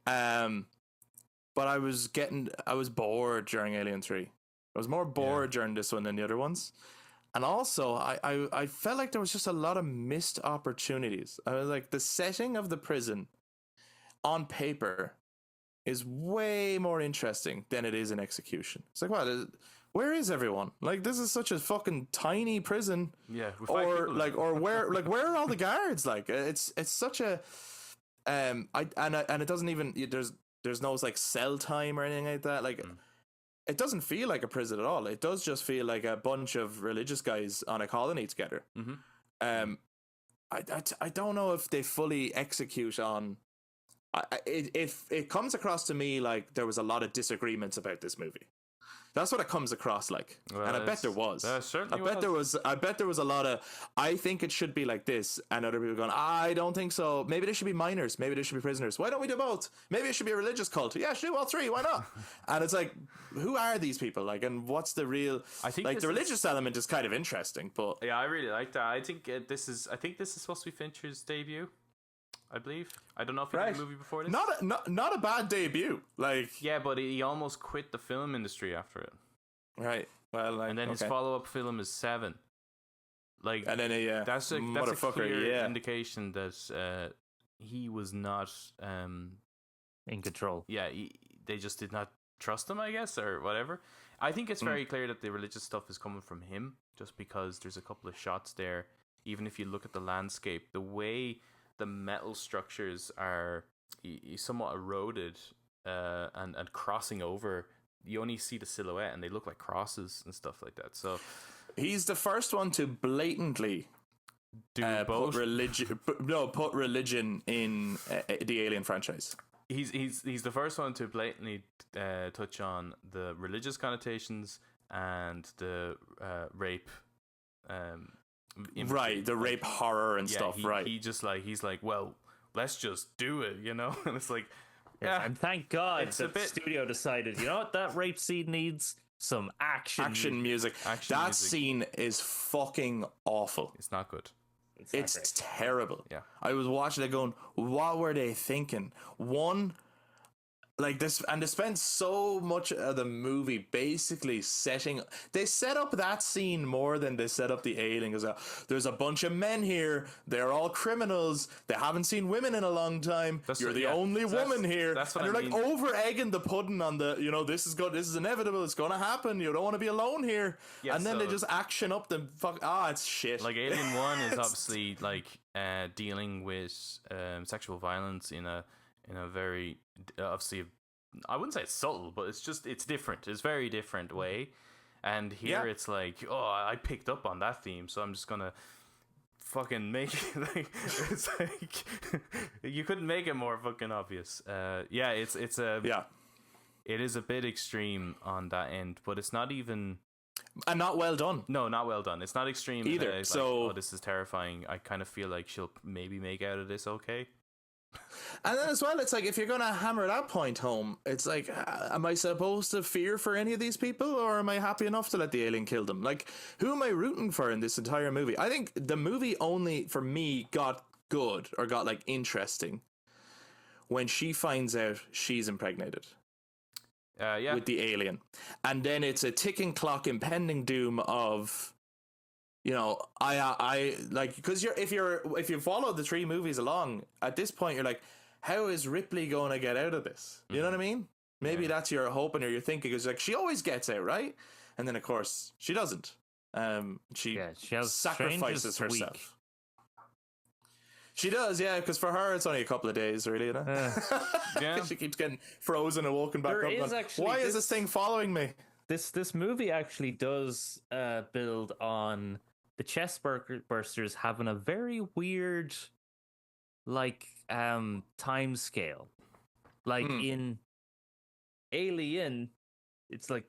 But I was bored during Alien 3. I was more bored during this one than the other ones. And also, I felt like there was just a lot of missed opportunities. I was like, the setting of the prison on paper is way more interesting than it is in execution. It's like, what? Where is everyone? Like, this is such a fucking tiny prison. Yeah, or where are all the guards? Like, it's such a and it doesn't even, there's no like cell time or anything like that. Like, it doesn't feel like a prison at all. It does just feel like a bunch of religious guys on a colony together. I don't know if they fully execute on. It comes across to me like there was a lot of disagreements about this movie. That's what it comes across like, Well, and I bet there was. certainly I bet there was a lot of. I think it should be like this, and other people going, I don't think so. Maybe they should be minors. Maybe they should be prisoners. Why don't we do both? Maybe it should be a religious cult. Yeah, should do all three. Why not? And it's like, who are these people? Like, and what's the real? I think like the religious element is kind of interesting, but yeah, I really like that. I think this is supposed to be Fincher's debut. I believe. I don't know if he did a movie before this. Not a bad debut. Like, yeah, but he almost quit the film industry after it. Right. Well, like, and then his follow-up film is Seven. Like, and then that's a motherfucker, clear indication that he was not in control. Yeah, they just did not trust him, I guess, or whatever. I think it's very clear that the religious stuff is coming from him, just because there's a couple of shots there. Even if you look at the landscape, the way the metal structures are somewhat eroded and crossing over, you only see the silhouette and they look like crosses and stuff like that. So he's the first one to blatantly both. put religion in the Alien franchise. He's the first one to blatantly touch on the religious connotations and the rape. Right, the rape horror and stuff. Right, he's like, well, let's just do it, you know. And it's like, yeah. And thank God the studio decided, you know what, that rape scene needs some action music. That scene is fucking awful. It's not good. It's terrible. Yeah, I was watching it going, what were they thinking? One, like this, and they spent so much of the movie basically they set up that scene more than they set up the alien. There's a bunch of men here, they're all criminals, they haven't seen women in a long time, you're the only woman here, and you're like over egging the pudding on the, you know, this is inevitable, it's gonna happen, you don't want to be alone here. And then they just action up the it's shit. Like Alien 1 is obviously like dealing with sexual violence in a very, obviously, I wouldn't say it's subtle, but it's different. It's a very different way. And here it's like, I picked up on that theme, so I'm just gonna fucking make it like, it's like you couldn't make it more fucking obvious. It is a bit extreme on that end, but it's not even. And not well done. No, not well done. It's not extreme either. It's so like, this is terrifying. I kind of feel like she'll maybe make out of this okay. And then as well, it's like, if you're gonna hammer that point home, it's like, am I supposed to fear for any of these people, or am I happy enough to let the alien kill them? Like, who am I rooting for in this entire movie? I think the movie only for me got good, or got like interesting, when she finds out she's impregnated. With the alien, and then it's a ticking clock, impending doom of, you know, I like, because if you follow the three movies along, at this point you're like, how is Ripley going to get out of this? You know what I mean? Maybe that's your hoping or your thinking, because like, she always gets out, right? And then of course she doesn't. She has sacrifices herself. Week. She does, yeah, because for her it's only a couple of days, really, you know? She keeps getting frozen and woken back up. Why is this thing following me? This movie actually does build on the chest bursters having a very weird, like, time scale. Like in Alien, it's like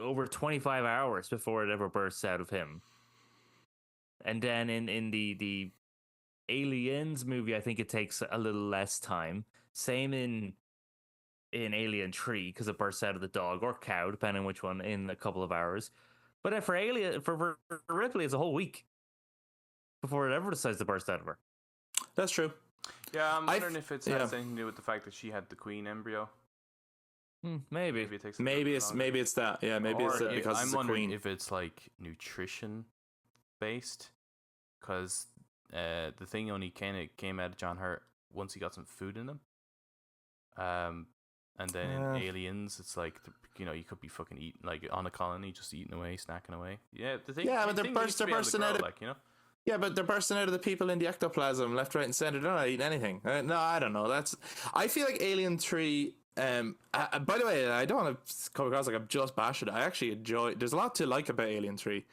over 25 hours before it ever bursts out of him. And then in the Aliens movie, I think it takes a little less time. Same in Alien 3, because it bursts out of the dog or cow, depending on which one, in a couple of hours. But then for Ripley, it's a whole week before it ever decides to burst out of her. That's true. Yeah, I'm wondering if it has anything to do with the fact that she had the queen embryo. Maybe it takes maybe it's that. Yeah, maybe it's that because I'm it's wondering queen. If it's like nutrition based, because the thing only came out of John Hurt once he got some food in him. And then in Aliens, it's like, you know, you could be fucking eating, like, on a colony, just eating away, snacking away. Yeah, but they're bursting out of, like, you know. Yeah, but they're bursting out of the people in the ectoplasm, left, right, and center. They're not eating anything. No, I don't know. I feel like Alien 3. By the way, I don't want to come across like I'm just bashing it. I actually enjoy. There's a lot to like about Alien 3.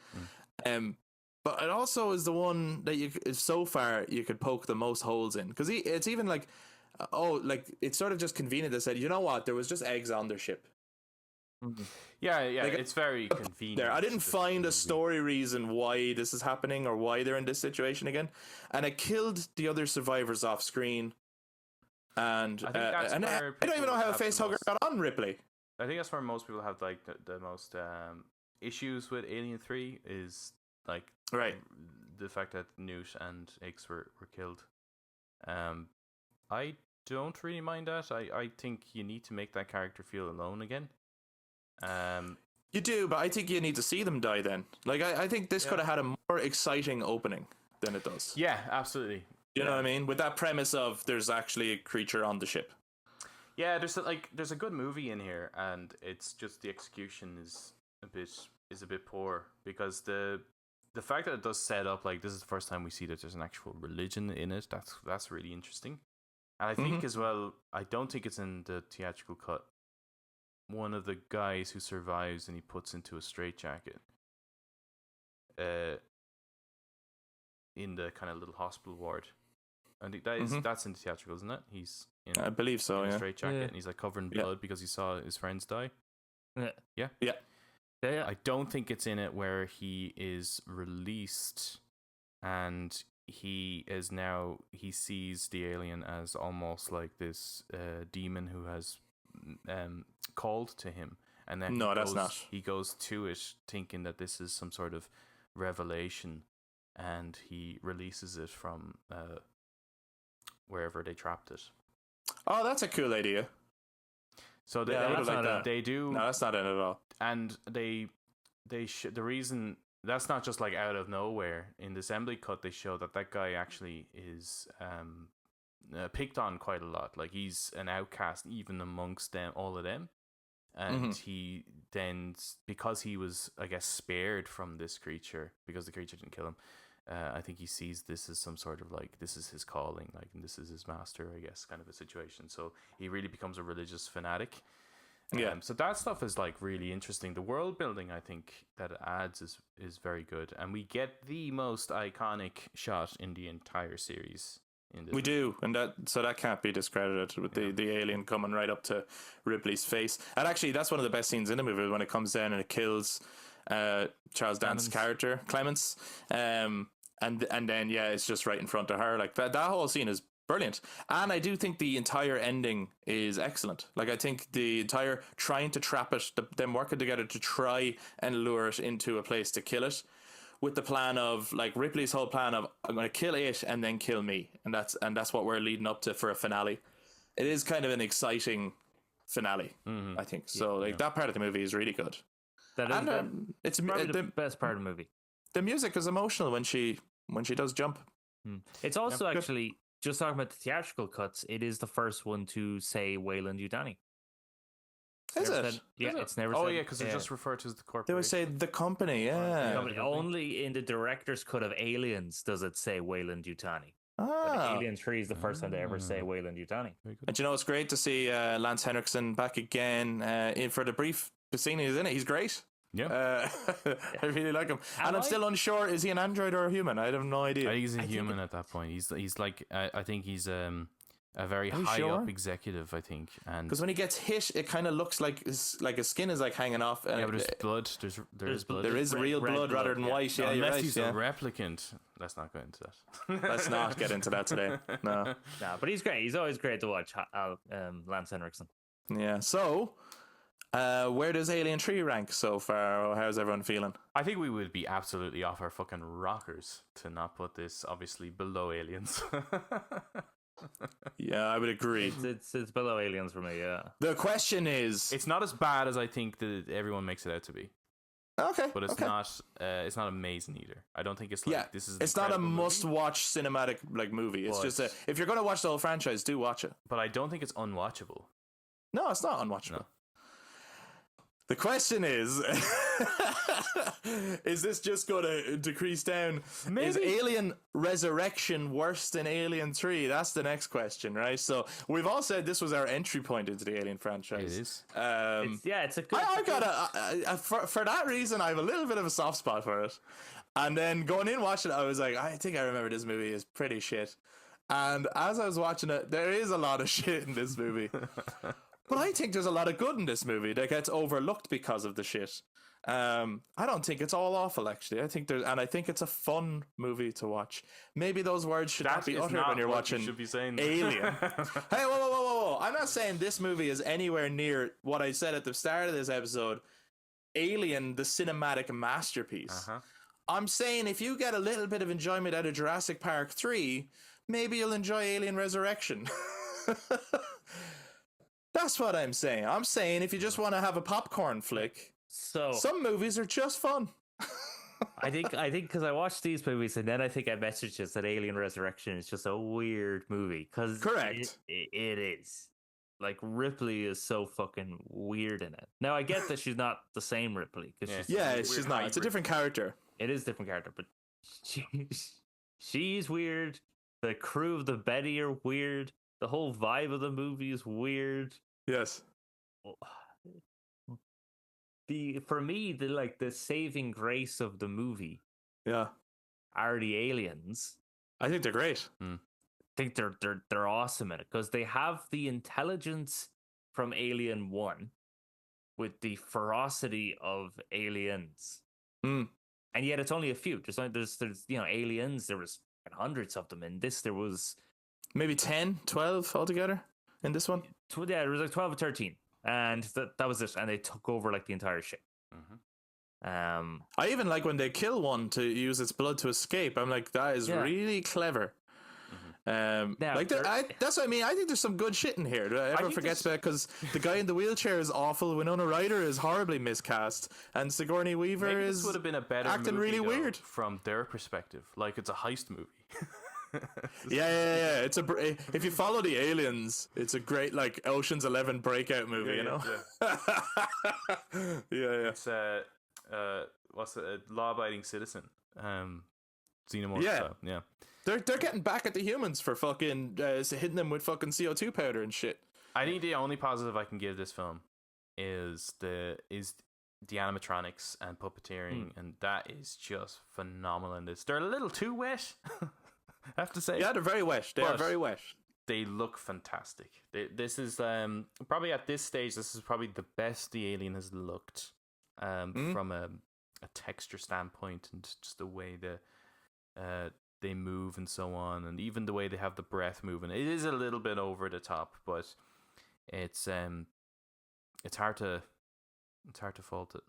But it also is the one that so far you could poke the most holes in, because it's even like, it's sort of just convenient. They said, you know what, there was just eggs on their ship, Yeah, Like, it's very convenient. there, I didn't this find a movie. story reason why this is happening or why they're in this situation again, and it killed the other survivors off screen. And I think that's and I where don't even know people how have the Facehugger most- got on Ripley. I think that's where most people have like the most issues with Alien 3 is like Right. the fact that Newt and Hicks were killed. I don't really mind that. I think you need to make that character feel alone again. You do, but I think you need to see them die then. Like, I think this could have had a more exciting opening than it does. Yeah, absolutely. You know what I mean? With that premise of there's actually a creature on the ship. Yeah, there's a good movie in here, and it's just the execution is a bit poor because the fact that it does set up like this is the first time we see that there's an actual religion in it. That's really interesting, and I think as well. I don't think it's in the theatrical cut. One of the guys who survives and he puts into a straitjacket, in the kind of little hospital ward. I think that's in the theatrical, isn't it? He's in, I believe so, in a yeah. straitjacket and he's like covered in blood because he saw his friends die. Yeah. I don't think it's in it where he is released and he sees the alien as almost like this demon who has called to him, and then that's not. He goes to it thinking that this is some sort of revelation, and he releases it from wherever they trapped it. Oh, that's a cool idea. So they, Yeah, I would've liked they, that. they do, No, that's not in it at all. and the reason that's not just like out of nowhere. In the assembly cut, they show that guy actually is picked on quite a lot. Like he's an outcast even amongst them, all of them. And he then, because he was, I guess, spared from this creature because the creature didn't kill him. I think he sees this as some sort of like this is his calling, like and this is his master, I guess, kind of a situation. So he really becomes a religious fanatic. So that stuff is like really interesting. The world building, I think, that it adds is very good, and we get the most iconic shot in the entire series. We do, and that can't be discredited with the alien coming right up to Ripley's face. And actually, that's one of the best scenes in the movie when it comes down and it kills Charles Dance's character Clemens, and then it's just right in front of her. Like that whole scene is brilliant, and I do think the entire ending is excellent. Like I think the entire trying to trap it, them working together to try and lure it into a place to kill it, with the plan of like Ripley's whole plan of I'm going to kill it and then kill me, and that's what we're leading up to for a finale. It is kind of an exciting finale, I think. So that part of the movie is really good. That is it's probably the best part of the movie. The music is emotional when she does jump. It's also actually, just talking about the theatrical cuts, it is the first one to say Wayland Yutani. Is it? It's never. Oh said, yeah, because they're just referred to as the corporation. They would say the company, only in the director's cut of Aliens does it say Wayland Yutani. But Alien 3 is the first time to ever say Wayland Yutani. And it's great to see Lance Henriksen back again in for the brief scene he's in it. He's great. Yeah. I really like him. And I'm still unsure, is he an android or a human? I have no idea. I think he's a human at that point. He's like, I think he's a very high up executive, I think. And because when he gets hit, it kind of looks like his skin is like hanging off. But there's blood. There's blood. There is real blood rather than white. Yeah, unless he's a replicant. Let's not go into that. Let's not get into that today. No. But he's great. He's always great to watch. Lance Henriksen. Yeah. So, where does Alien 3 rank so far? How's everyone feeling? I think we would be absolutely off our fucking rockers to not put this obviously below Aliens. Yeah, I would agree. It's below Aliens for me. Yeah. The question is, it's not as bad as I think that everyone makes it out to be. Okay, but it's not. It's not amazing either. I don't think it's like this is. It's not a must-watch cinematic like movie. It's just if you're gonna watch the whole franchise, do watch it. But I don't think it's unwatchable. No, it's not unwatchable. No. The question is this just going to decrease down? Maybe. Is Alien Resurrection worse than Alien 3? That's the next question, right? So we've all said this was our entry point into the Alien franchise. It is. It's a good... I got for that reason, I have a little bit of a soft spot for it. And then going in watching it, I was like, I think I remember this movie is pretty shit. And as I was watching it, there is a lot of shit in this movie. But I think there's a lot of good in this movie that gets overlooked because of the shit. I don't think it's all awful, actually. I think it's a fun movie to watch. Maybe those words should not be uttered when you're watching should be saying Alien. Hey, whoa. I'm not saying this movie is anywhere near what I said at the start of this episode. Alien, the cinematic masterpiece. I'm saying if you get a little bit of enjoyment out of Jurassic Park 3, maybe you'll enjoy Alien Resurrection. That's what I'm saying. I'm saying if you just want to have a popcorn flick, So some movies are just fun. I think because I watched these movies and then I think I messaged us that Alien Resurrection is just a weird movie because Correct. It is. Like Ripley is so fucking weird in it. Now I get that she's not the same Ripley because She's not. It's a different character. it is a different character, but she's weird. The crew of the Betty are weird. The whole vibe of the movie is weird. Yes. For me, the saving grace of the movie Yeah. are the aliens. I think they're great. I think they're awesome in it because they have the intelligence from Alien 1 with the ferocity of aliens. Mm. And yet it's only a few. There's aliens, there was hundreds of them. In this there was Maybe 10, 12 altogether in this one. there was like 12 or 13. And that was it. And they took over like the entire ship. I even like when they kill one to use its blood to escape. I'm like, that is really clever. That's what I mean. I think there's some good shit in here. Everyone forgets about because the guy in the wheelchair is awful. Winona Ryder is horribly miscast, and Sigourney Weaver Maybe is this would have been a better acting movie, really though, weird from their perspective. Like it's a heist movie. Yeah. It's if you follow the aliens, it's a great like Ocean's 11 breakout movie. Yeah. It's what's it? A law-abiding citizen. Xenomorph. Yeah. Style. Yeah. They're getting back at the humans for fucking hitting them with fucking CO2 powder and shit. I think the only positive I can give this film is the animatronics and puppeteering, and that is just phenomenal in this. They're a little too wet, I have to say. Yeah, they're very wet. They are very wet. They look fantastic. This is probably at this stage, this is probably the best the Alien has looked from a texture standpoint, and just the way they move and so on, and even the way they have the breath moving. It is a little bit over the top, but it's hard to fault it.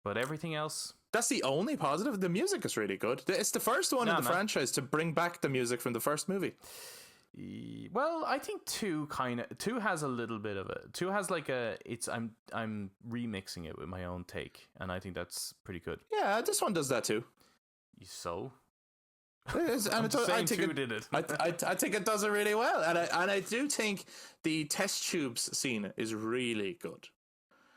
But everything else, that's the only positive. The music is really good. It's the first one in the franchise to bring back the music from the first movie. Well, I think 2 has a little bit of it. 2 has like I'm remixing it with my own take, and I think that's pretty good. Yeah, this one does that too. I think it does it really well, and I do think the test tubes scene is really good.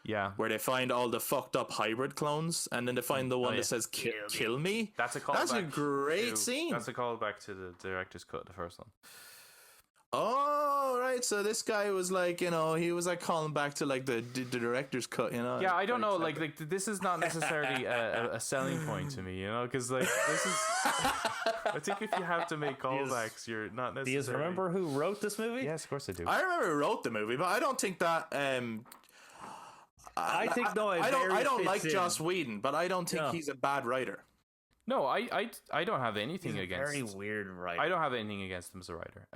Yeah, where they find all the fucked up hybrid clones, and then they find the one that says "kill me." That's a callback. That's a great scene. That's a callback to the director's cut, the first one. Oh, right. So this guy was like, he was like calling back to like the director's cut, Yeah, I don't know. Like this is not necessarily a selling point to me, because like this is. I think if you have to make callbacks, you're not necessarily. Do you remember who wrote this movie? Yes, of course I do. I remember who wrote the movie, but I don't think that. I don't like Joss Whedon, but I don't think he's a bad writer. No, I don't have anything against. Very weird writer. I don't have anything against him as a writer.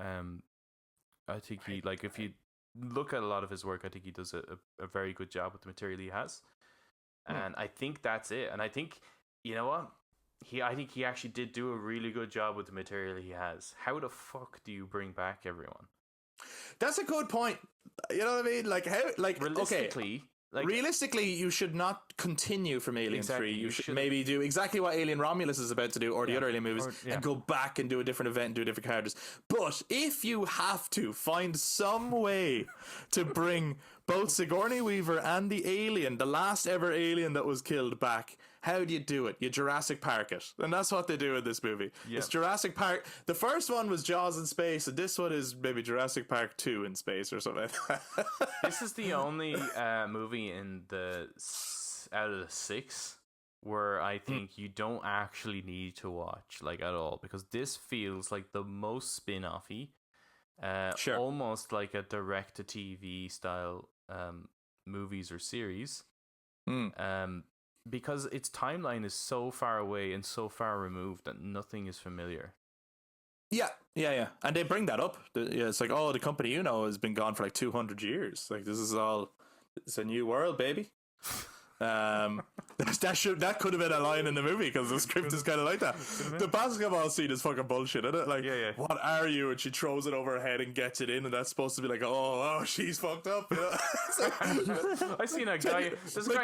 I think he if you look at a lot of his work, I think he does a very good job with the material he has, and I think that's it. And I think what I think he actually did do a really good job with the material he has. How the fuck do you bring back everyone? That's a good point. You know what I mean? Like how? Like realistically. Okay. Realistically, you should not continue from Alien 3. You should maybe do exactly what Alien Romulus is about to do, or the other Alien movies, and go back and do a different event and do different characters. But if you have to find some way to bring both Sigourney Weaver and the alien, the last ever alien that was killed, back, how do you do it? You Jurassic Park it. And that's what they do in this movie. Yep. It's Jurassic Park. The first one was Jaws in space, and this one is maybe Jurassic Park 2 in space or something. This is the only movie in out of the 6 where I think you don't actually need to watch, like, at all, because this feels like the most spin-offy Sure. almost like a direct-to-TV style movies or series. Because its timeline is so far away and so far removed that nothing is familiar. Yeah. And they bring that up. It's like, oh, the company has been gone for like 200 years. Like, it's a new world, baby. That could have been a line in the movie because the script is kind of like that. The basketball scene is fucking bullshit, isn't it? Like, what are you? And she throws it over her head and gets it in, and that's supposed to be like, oh, she's fucked up. I've seen a guy.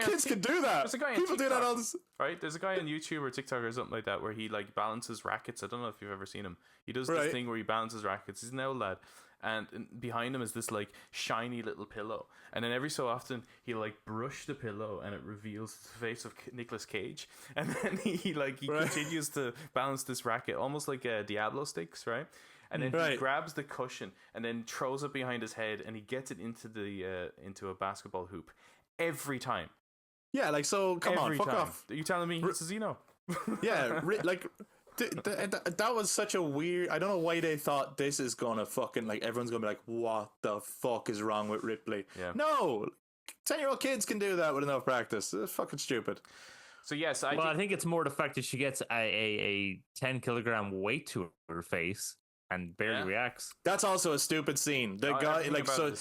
Kids can do that. There's a guy. People do that all this. Right? There's a guy on YouTube or TikTok or something like that where he like balances rackets. I don't know if you've ever seen him. He does this thing where he balances rackets. He's an old lad. And behind him is this like shiny little pillow, and then every so often he'll like brush the pillow, and it reveals the face of Nicolas Cage, and then he continues to balance this racket almost like Diablo sticks, right? And then he grabs the cushion and then throws it behind his head, and he gets it into a basketball hoop every time. Yeah, like, so come on, fuck off. Are you telling me this is Yeah, like. That was such a weird. I don't know why they thought this is gonna fucking like everyone's gonna be like, what the fuck is wrong with Ripley? Yeah. No, 10-year-old kids can do that with enough practice. It's fucking stupid. So yes, I think it's more the fact that she gets a 10-kilogram weight to her face and barely reacts. That's also a stupid scene. The guy, like, so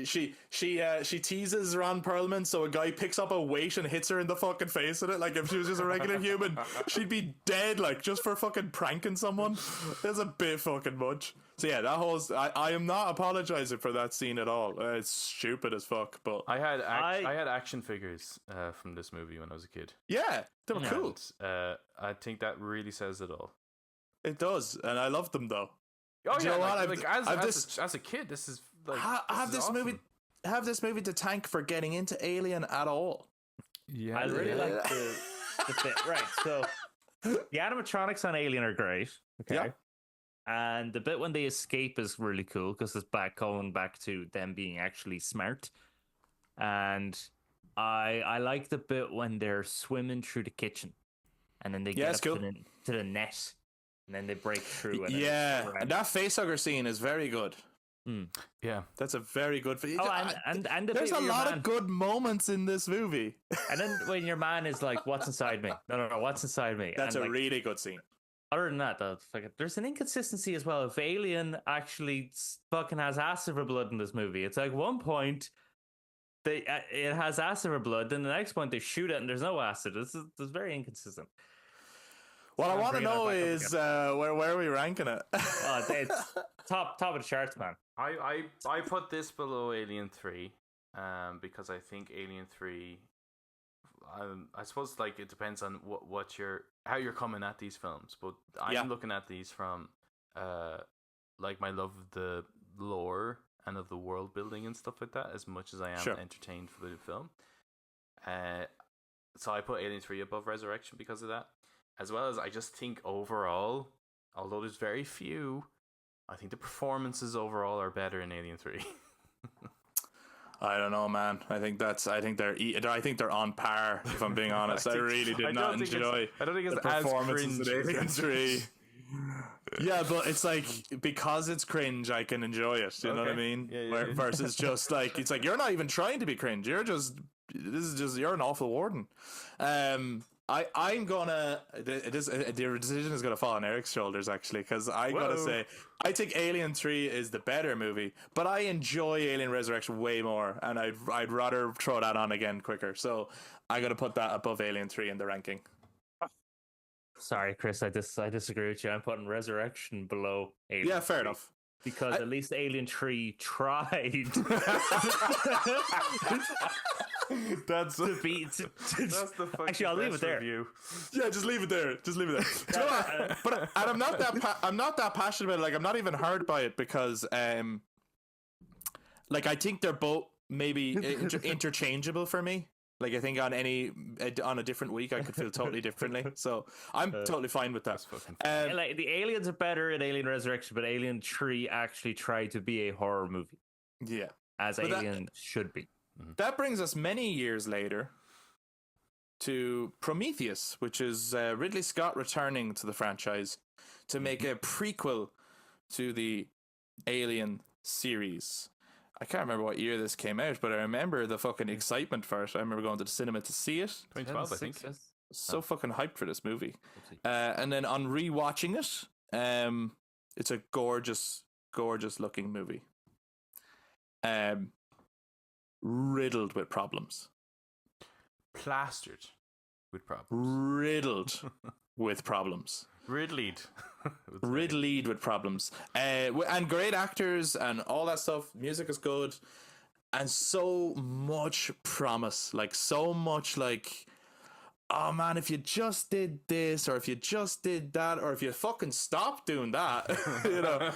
she teases Ron Perlman, so a guy picks up a weight and hits her in the fucking face with it. Like, if she was just a regular human, she'd be dead, like, just for fucking pranking someone. That's a bit fucking much. So yeah, that whole I am not apologizing for that scene at all. It's stupid as fuck. But I had action figures from this movie when I was a kid. Yeah, they were cool. And, I think that really says it all. It does, and I loved them though. Oh yeah, as a kid, this is like have this movie to thank for getting into Alien at all. Yeah, I really like the bit. Right, so the animatronics on Alien are great. Okay, yeah. And the bit when they escape is really cool because it's going back to them being actually smart. And I like the bit when they're swimming through the kitchen, and then they get up to the net. And then they break through. And and that facehugger scene is very good. Yeah, that's a very good. And there's a lot of good moments in this movie. And then when your man is like, "What's inside me?" No, what's inside me? That's a really good scene. Other than that, though, there's an inconsistency as well. If Alien actually fucking has acid blood in this movie, it's like one point it has acid blood, then the next point they shoot it and there's no acid. This is very inconsistent. What I want to know is where are we ranking it? It's top of the charts, man. I put this below Alien 3, because I think Alien 3. I suppose like it depends on how you're coming at these films, but I'm looking at these from like my love of the lore and of the world building and stuff like that, as much as I am entertained for the film. So I put Alien 3 above Resurrection because of that. As well as I just think overall, although there's very few, I think the performances overall are better in Alien 3. I don't know, man. I think they're on par. If I'm being honest, I really did not enjoy. I don't think it's the performances in Alien 3. Yeah, but it's like because it's cringe, I can enjoy it. You know what I mean? Yeah. Versus just like it's like you're not even trying to be cringe. You're an awful warden. I'm gonna the decision is gonna fall on Eric's shoulders actually, because I gotta say I think Alien 3 is the better movie, but I enjoy Alien Resurrection way more, and I'd rather throw that on again quicker. So I gotta put that above Alien 3 in the ranking. Sorry, Chris, I disagree with you. I'm putting Resurrection below Alien. Yeah, fair enough. Because at least Alien 3 tried. That's the fucking actually, I'll leave it there. Review. Yeah, just leave it there. Do you know what? But I'm not that passionate about it. Like, I'm not even hurt by it because like I think they're both maybe interchangeable for me. Like, I think on a different week I could feel totally differently. So I'm totally fine with that. Like, the aliens are better in Alien Resurrection, but Alien 3 actually tried to be a horror movie. Yeah, as Alien should be. That brings us many years later to Prometheus, which is Ridley Scott returning to the franchise to make a prequel to the Alien series. I can't remember what year this came out, but I remember the fucking excitement for it. I remember going to the cinema to see it. 2012, I think. So fucking hyped for this movie. And then on rewatching it, it's a gorgeous, gorgeous looking movie. Riddled with problems. Plastered with problems. Riddled with problems. Ridleyed. Ridleyed with problems. And great actors and all that stuff. Music is good. And so much promise. Like, so much like, oh man, if you just did this, or if you just did that, or if you fucking stop doing that, you know,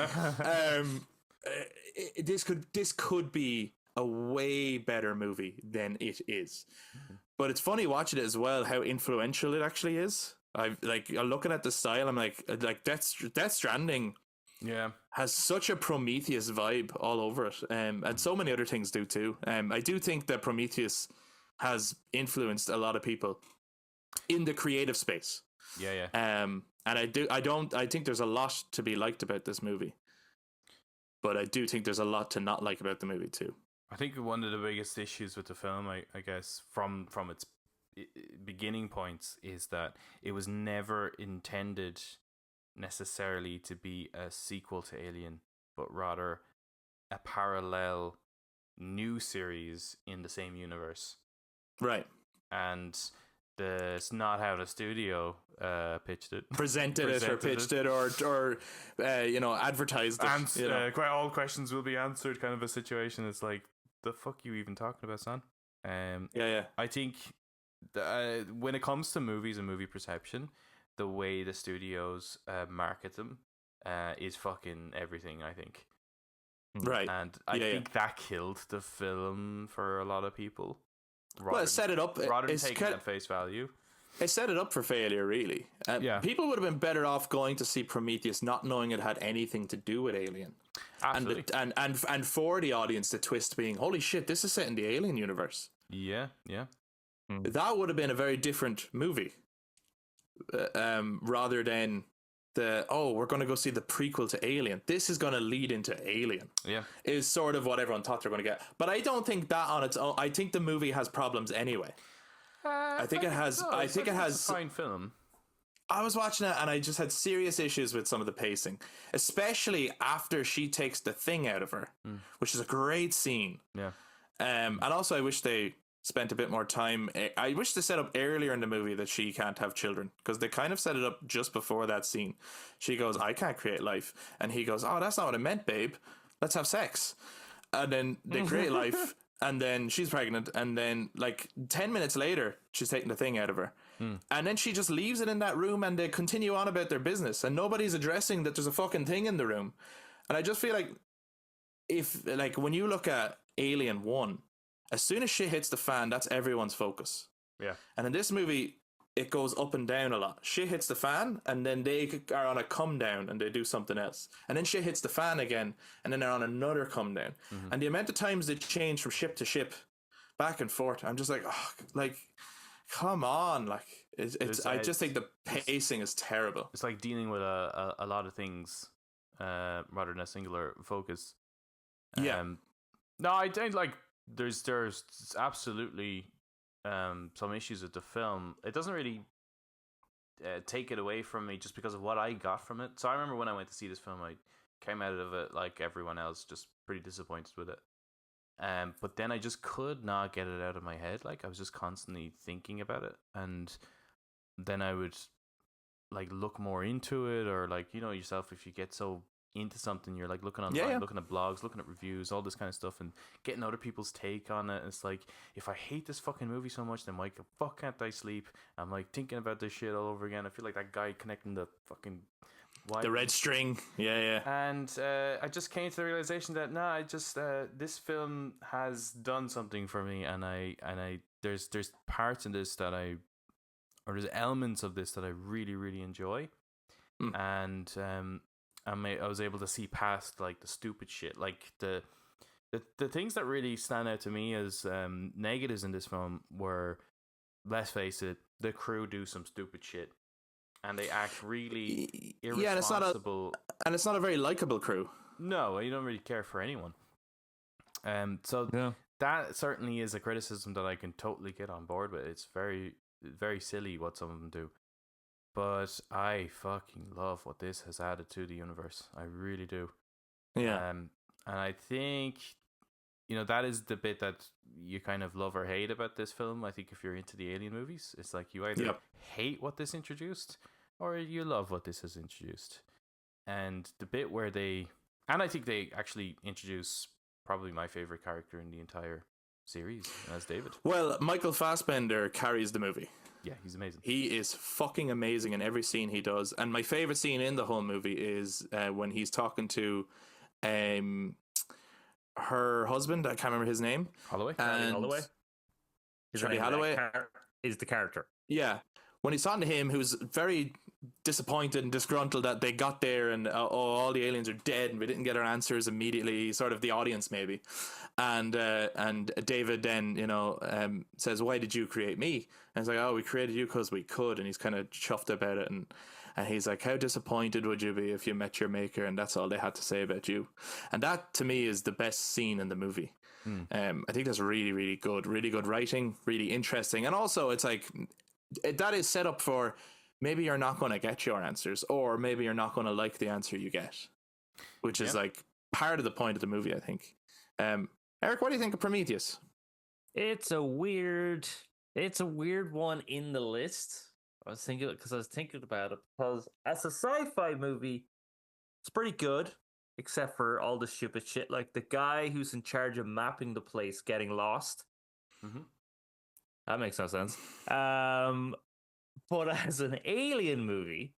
this could be a way better movie than it is. But it's funny watching it as well, how influential it actually is. I'm looking at the style, I'm like Death Stranding, yeah, has such a Prometheus vibe all over it, and so many other things do too. I do think that Prometheus has influenced a lot of people in the creative space. Yeah. And I think there's a lot to be liked about this movie, but I do think there's a lot to not like about the movie too. I think one of the biggest issues with the film, I guess, from its beginning points, is that it was never intended necessarily to be a sequel to Alien, but rather a parallel new series in the same universe. Right. And it's not how the studio pitched it, presented it, or pitched it, or advertised it. And quite all questions will be answered, kind of a situation. It's like, the fuck you even talking about, son? Yeah. I think when it comes to movies and movie perception, the way the studios market them is fucking everything, I think. Right. And I think that killed the film for a lot of people. Well, it set it up. Rather than taking it at face value. It set it up for failure, really. People would have been better off going to see Prometheus not knowing it had anything to do with Alien. Absolutely. And for the audience, the twist being, holy shit, this is set in the Alien universe. Yeah. That would have been a very different movie. Rather than we're going to go see the prequel to Alien. This is going to lead into Alien. Yeah. Is sort of what everyone thought they're going to get. But I don't think that on its own. I think the movie has problems anyway. I think it has. I think it has. It's a fine film. I was watching it and I just had serious issues with some of the pacing, especially after she takes the thing out of her, which is a great scene. Yeah. And also, I wish they spent a bit more time. I wish they set up earlier in the movie that she can't have children, because they kind of set it up just before that scene. She goes, "I can't create life," and he goes, "Oh, that's not what I meant, babe. Let's have sex." And then they create life. And then she's pregnant, and then like 10 minutes later, she's taking the thing out of her. And then she just leaves it in that room, and they continue on about their business, and nobody's addressing that there's a fucking thing in the room. And I just feel like when you look at Alien 1, as soon as shit hits the fan, that's everyone's focus. Yeah. And in this movie, it goes up and down a lot. Shit hits the fan, and then they are on a come down and they do something else. And then shit hits the fan again, and then they're on another come down. And the amount of times they change from ship to ship, back and forth, I'm just like, come on. Like, I just think the pacing is terrible. It's like dealing with a lot of things rather than a singular focus. Yeah. No, I don't like. There's absolutely some issues with the film. It doesn't really take it away from me just because of what I got from it. So I remember when I went to see this film, I came out of it like everyone else, just pretty disappointed with it. But then I just could not get it out of my head. Like, I was just constantly thinking about it, and then I would like look more into it, or like, you know yourself, if you get so into something, you're like looking online, looking at blogs, looking at reviews, all this kind of stuff, and getting other people's take on it. It's like, if I hate this fucking movie so much, then why the fuck can't I sleep? I'm like thinking about this shit all over again. I feel like that guy connecting the fucking the red string. Yeah. And I just came to the realization that I just this film has done something for me, and I there's parts in this that there's elements of this that I really, really enjoy. And I was able to see past like the stupid shit, like the things that really stand out to me as negatives in this film were, let's face it, the crew do some stupid shit, and they act really irresponsible. and it's not a very likable crew. No, you don't really care for anyone. So Yeah. that certainly is a criticism that I can totally get on board with. It's very, very silly what some of them do. But I fucking love what this has added to the universe. I really do. Yeah. And I think, that is the bit that you kind of love or hate about this film. I think if you're into the Alien movies, it's like you either hate what this introduced or you love what this has introduced. And the bit where and I think they actually introduce probably my favorite character in the entire series as David. Well, Michael Fassbender carries the movie. Yeah, he's amazing. He is fucking amazing in every scene he does. And my favorite scene in the whole movie is when he's talking to her husband. I can't remember his name. Holloway? And Holloway? Charlie Holloway Is the character. Yeah. When he's talking to him, who's very disappointed and disgruntled that they got there and all the aliens are dead and we didn't get our answers immediately, sort of the audience maybe. And David then, says, "Why did you create me?" And it's like, "Oh, we created you because we could." And he's kind of chuffed about it. And he's like, "How disappointed would you be if you met your maker and that's all they had to say about you?" And that, to me, is the best scene in the movie. I think that's really, really good writing, really interesting. And also, it's like, that is set up for maybe you're not going to get your answers, or maybe you're not going to like the answer you get, which is like part of the point of the movie, I think. Eric, what do you think of Prometheus? It's a weird one in the list. I was thinking about it because as a sci-fi movie, it's pretty good, except for all the stupid shit, like the guy who's in charge of mapping the place getting lost. Mm-hmm. That makes no sense. But as an alien movie,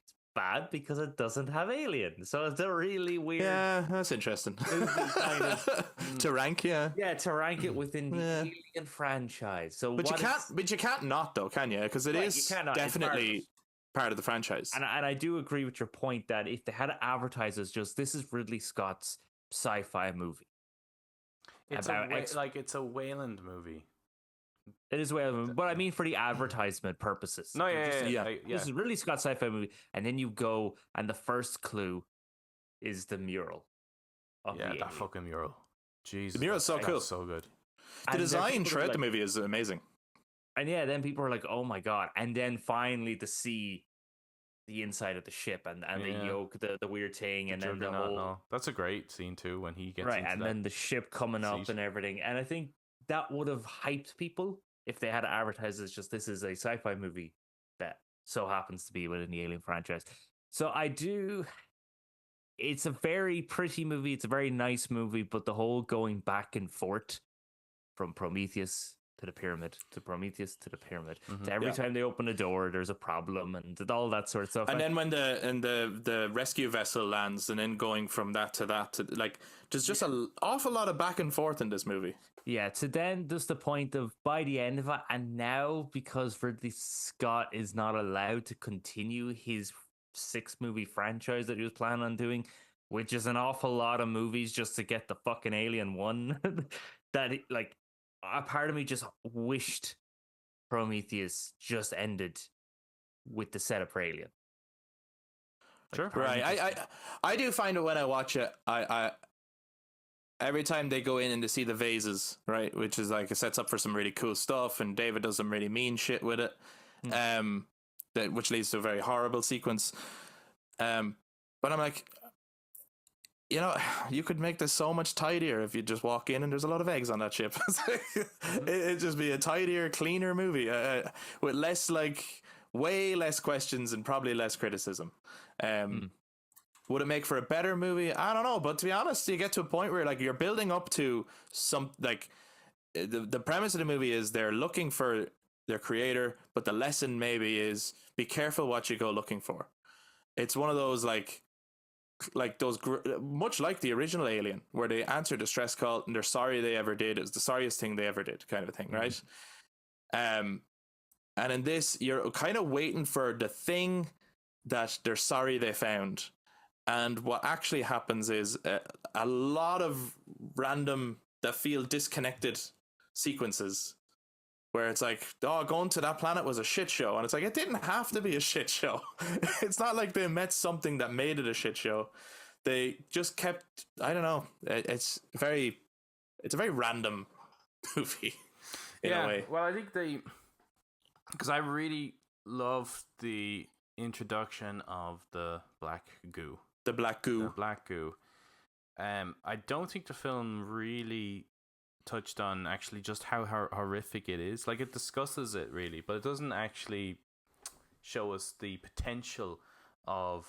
it's bad because it doesn't have aliens. So it's a really weird. Yeah, that's interesting. Kind of, to rank, yeah. Yeah, to rank it within the Alien franchise. So, but you can't not though, can you? Because it is definitely part of the franchise. And I do agree with your point that if they had to advertise as just this is Ridley Scott's sci-fi movie, it's it's a Wayland movie. It is Wayland, but I mean for the advertisement purposes. No, yeah. This is Ridley Scott's sci-fi movie, and then you go, and the first clue is the mural. That fucking mural. Jesus, the mural's so cool, so good. The design throughout the movie is amazing. And then people are like, "Oh my god!" And then finally to see the inside of the ship and the yoke, the weird thing, and then the whole. That's a great scene too when he gets into then the ship coming up and everything. And I think that would have hyped people if they had to advertise as just this is a sci-fi movie that so happens to be within the Alien franchise. So I do. It's a very pretty movie. It's a very nice movie, but the whole going back and forth from Prometheus to the pyramid, to Prometheus to the pyramid, to every time they open a door, there's a problem and all that sort of stuff. And then when the rescue vessel lands, and then going from that to like, there's just an awful lot of back and forth in this movie. Yeah, to then just the point of by the end of it, and now because Ridley Scott is not allowed to continue his 6-movie franchise that he was planning on doing, which is an awful lot of movies just to get the fucking Alien one, that a part of me just wished Prometheus just ended with the setup for Alien. Sure, right. I do find it when I watch it, I every time they go in and they see the vases, right, which is like it sets up for some really cool stuff, and David does some really mean shit with it, which leads to a very horrible sequence. But I'm like, you could make this so much tidier if you just walk in and there's a lot of eggs on that ship. It'd just be a tidier, cleaner movie with less, way less questions and probably less criticism. Would it make for a better movie? I don't know. But to be honest, you get to a point where you're building up to some, the premise of the movie is they're looking for their creator, but the lesson maybe is be careful what you go looking for. It's one of those those much like the original Alien, where they answer the stress call and they're sorry they ever did. It's the sorriest thing they ever did, kind of a thing, right? And in this, you're kind of waiting for the thing that they're sorry they found. And what actually happens is a lot of random that feel disconnected sequences where it's like, oh, going to that planet was a shit show. And it's like, it didn't have to be a shit show. It's not like they met something that made it a shit show. they just kept. I don't know. It's a very random movie in a way. Well, I think because I really love the introduction of the black goo. The black goo. The black goo. I don't think the film really touched on actually just how horrific it is. Like, it discusses it really, but it doesn't actually show us the potential of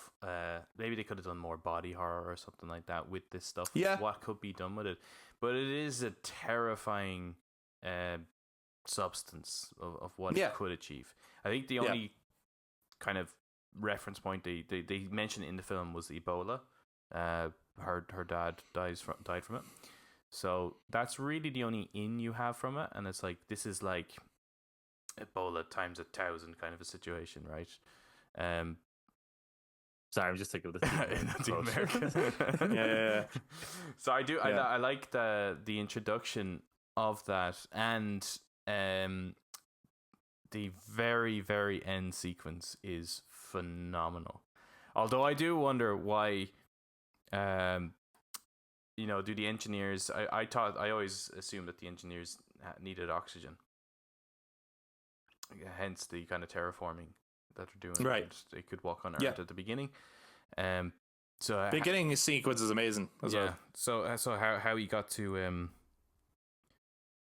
maybe they could have done more body horror or something like that with this stuff. Yeah. What could be done with it. But it is a terrifying substance of what it could achieve. I think the only kind of reference point they mentioned in the film was Ebola. Her dad died from it. So that's really the only in you have from it, and it's like, this is like Ebola times 1,000 kind of a situation, right? Sorry, I'm just thinking of the American. Yeah. So I do. Yeah. I like the introduction of that, and the very, very end sequence is phenomenal. Although I do wonder why. Do the engineers? I always assumed that the engineers needed oxygen. Hence the kind of terraforming that they're doing. Right. They could walk on Earth at the beginning. So beginning sequence is amazing as well. So how he got to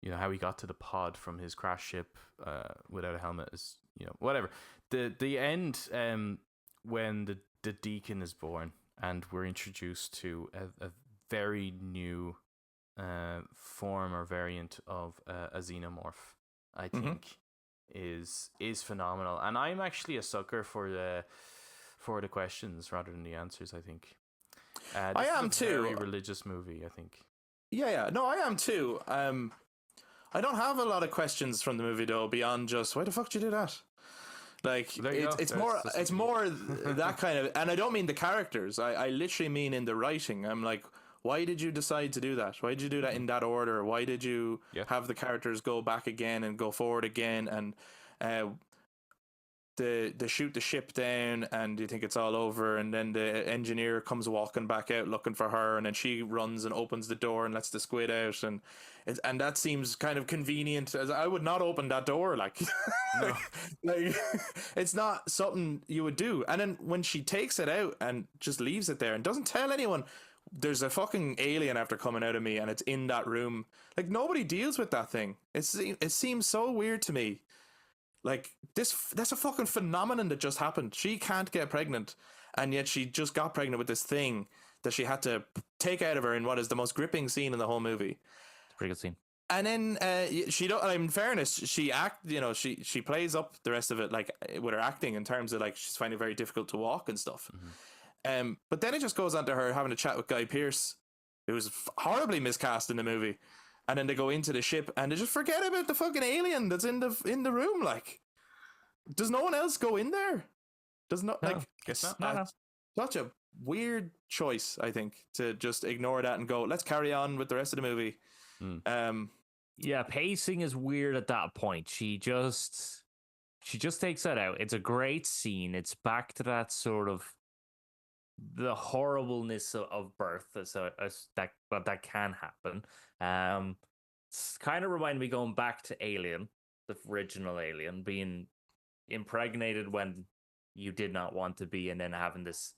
how he got to the pod from his crash ship without a helmet is whatever. The end when the deacon is born and we're introduced to a very new form or variant of a xenomorph, I think is phenomenal. And I'm actually a sucker for the questions rather than the answers, I think. I am too. Very religious movie, I think. Yeah. No, I am too. I don't have a lot of questions from the movie though, beyond just why the fuck did you do that? Like, it's more that kind of, and I don't mean the characters. I literally mean in the writing. I'm like, why did you decide to do that? Why did you do that in that order? Why did you have the characters go back again and go forward again? And they shoot the ship down and you think it's all over, and then the engineer comes walking back out looking for her, and then she runs and opens the door and lets the squid out, and that seems kind of convenient, as I would not open that door, like, no. Like, it's not something you would do. And then when she takes it out and just leaves it there and doesn't tell anyone there's a fucking alien after coming out of me and it's in that room, like, nobody deals with that thing. It seems so weird to me. Like, that's a fucking phenomenon that just happened. She can't get pregnant, and yet she just got pregnant with this thing that she had to take out of her in what is the most gripping scene in the whole movie. It's a pretty good scene. And then she don't. In fairness, she plays up the rest of it, like, with her acting, in terms of, like, she's finding it very difficult to walk and stuff. But then it just goes on to her having a chat with Guy Pearce, who was horribly miscast in the movie. And then they go into the ship and they just forget about the fucking alien that's in the room. Like, does no one else go in there? Does not, no, like, guess not. No. Such a weird choice, I think, to just ignore that and go, let's carry on with the rest of the movie. Yeah, pacing is weird at that point. She just takes that out. It's a great scene. It's back to that sort of the horribleness of birth, that can happen. It's kind of reminded me going back to Alien, the original Alien, being impregnated when you did not want to be, and then having this.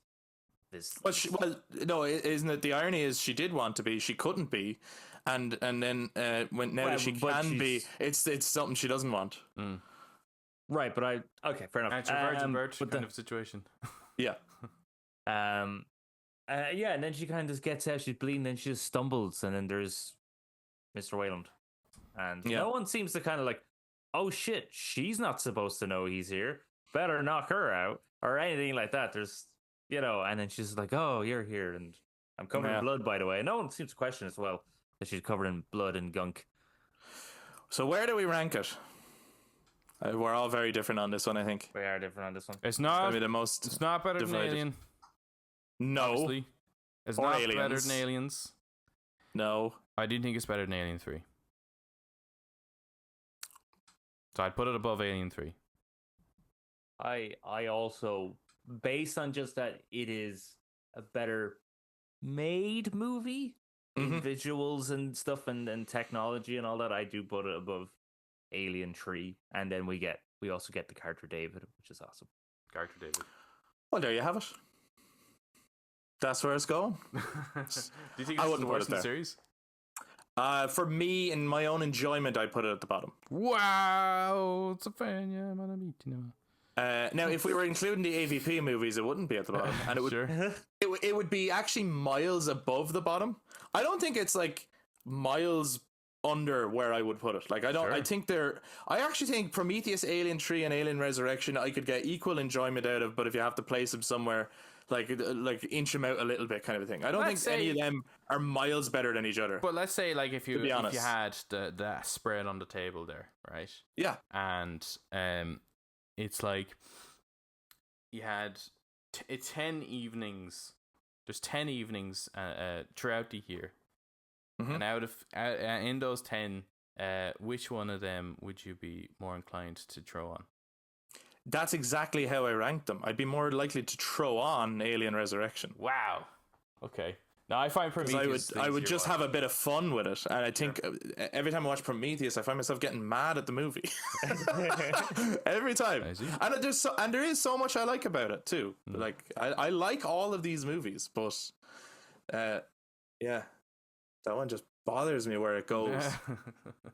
No, isn't it? The irony is she did want to be, she couldn't be, and then that she can be, it's something she doesn't want. Right, but okay, fair enough. It's a virgin birth kind of situation. Yeah. And then she kind of just gets out, she's bleeding, then she just stumbles, and then there's Mr. Wayland. And no one seems to kind of like, oh shit, she's not supposed to know he's here. Better knock her out, or anything like that. There's, and then she's like, oh, you're here, and I'm covered in blood, by the way. No one seems to question as well that she's covered in blood and gunk. So where do we rank it? We're all very different on this one, I think. We are different on this one. It's not better than Alien. No. Obviously. It's not better than Aliens. No. I do think it's better than Alien 3. So I'd put it above Alien 3. I also, based on just that it is a better made movie in Mhm. visuals and stuff and technology and all that, I do put it above Alien 3. And then we also get the character David, which is awesome. Character David. Well, there you have it. That's where it's going. Do you think I this is wouldn't the put worst it in the there. series? For me, in my own enjoyment, I put it at the bottom. Wow, it's a fan. Yeah, I'm gonna meet you now. Now, if we were including the AVP movies, it wouldn't be at the bottom, and it would Sure. it would be actually miles above the bottom. I don't think it's like miles under where I would put it. Like I don't. Sure. I actually think Prometheus, Alien 3, and Alien Resurrection I could get equal enjoyment out of. But if you have to place them somewhere, like inch them out a little bit, kind of a thing. I don't Let's think any of them are miles better than each other. But let's say, like, if you honest. had the spread on the table there, right? Yeah. And it's like you had 10 evenings. There's 10 evenings throughout the year, Mhm. and out of in those 10, which one of them would you be more inclined to throw on? That's exactly how I ranked them. I'd be more likely to throw on Alien Resurrection. Wow. Okay. Now I find Because Prometheus. I would just have a bit of fun with it, and I think every time I watch Prometheus, I find myself getting mad at the movie every time. I see. And there is so much I like about it too. Like I like all of these movies, but yeah, that one just bothers me where it goes.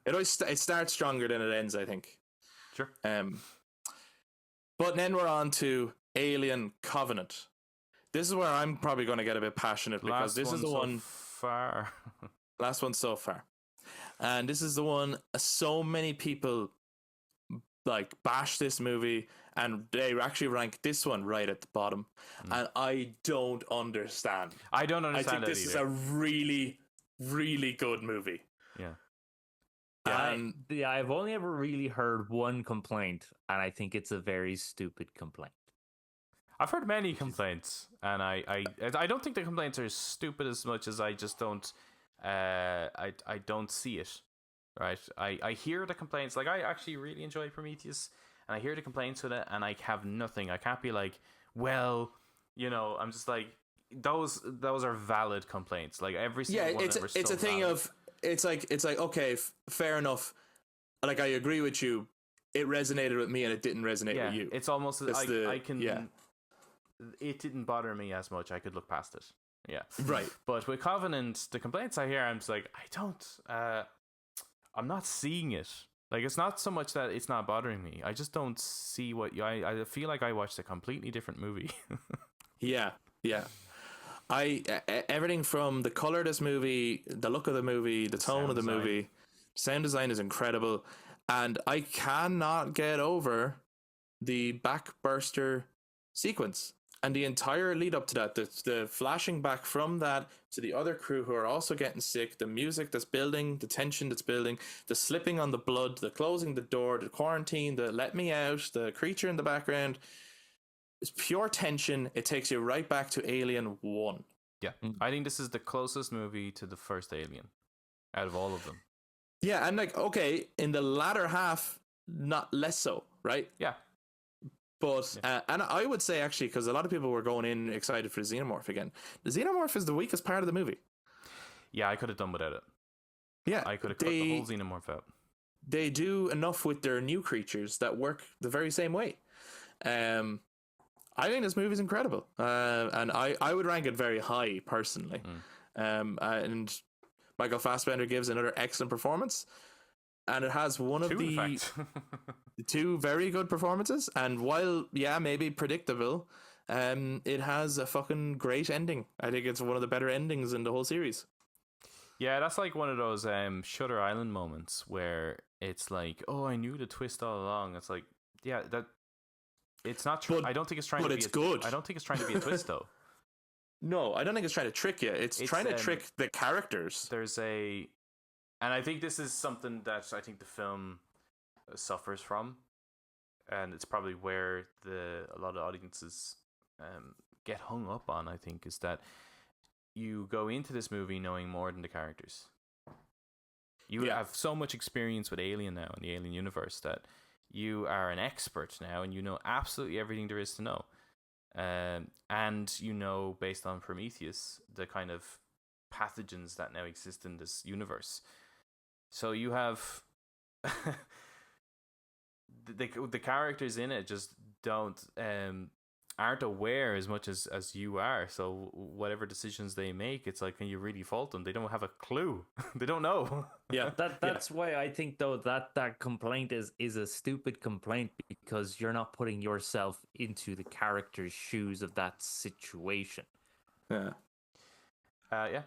It starts stronger than it ends, I think. Sure. But then we're on to Alien Covenant. This is where I'm probably going to get a bit passionate because this is the one far. last one so far, and this is the one so many people like bash this movie, and they actually rank this one right at the bottom, and I don't understand. I don't I understand think this is a really, really good movie. Yeah. And I've only ever really heard one complaint, and I think it's a very stupid complaint. I've heard many complaints, and I don't think the complaints are stupid as much as I just don't I don't see it. Right? I hear the complaints. Like, I actually really enjoy Prometheus, and I hear the complaints with it, and I have nothing. I can't be like, well, I'm just like, those are valid complaints. Like, every single one of them are it's so a thing valid. of it's like okay, fair enough. Like, I agree with you. It resonated with me, and it didn't resonate with you. It's almost I can. Yeah. It didn't bother me as much. I could look past it. Yeah. Right. But with Covenant, the complaints I hear, I'm just like, I'm not seeing it. Like, it's not so much that it's not bothering me. I just don't see what I feel like I watched a completely different movie. Yeah. Everything from the color of this movie, the look of the movie, the tone of the movie, sound design is incredible, and I cannot get over the backburster sequence and the entire lead up to that. The flashing back from that to the other crew who are also getting sick, the music that's building, the tension that's building, the slipping on the blood, the closing the door, the quarantine, the let me out, the creature in the background. It's pure tension. It takes you right back to Alien 1. Yeah. I think this is the closest movie to the first Alien out of all of them. Yeah, and like, okay, in the latter half, not less so, right? Yeah. But, and I would say actually, because a lot of people were going in excited for the Xenomorph again. The Xenomorph is the weakest part of the movie. Yeah, I could have done without it. Yeah. I could have cut the whole Xenomorph out. They do enough with their new creatures that work the very same way. I think this movie is incredible. And I would rank it very high, personally. And Michael Fassbender gives another excellent performance. And it has one of the two very good performances. And while, maybe predictable, it has a fucking great ending. I think it's one of the better endings in the whole series. Yeah, that's like one of those Shutter Island moments where it's like, oh, I knew the twist all along. It's like, yeah, that it's not true. I don't think it's trying to be good. I don't think it's trying to be a twist though. No, I don't think it's trying to trick you. It's trying to trick the characters. And I think this is something that I think the film suffers from, and it's probably where a lot of audiences get hung up on. I think is that you go into this movie knowing more than the characters. You have so much experience with Alien now in the Alien universe that you are an expert now, and you know absolutely everything there is to know. And based on Prometheus, the kind of pathogens that now exist in this universe. So you have the characters in it just aren't aware as much as you are. So whatever decisions they make, it's like, can you really fault them? They don't have a clue. They don't know. Yeah, that's why I think though that complaint is a stupid complaint, because you're not putting yourself into the character's shoes of that situation. yeah. Yeah.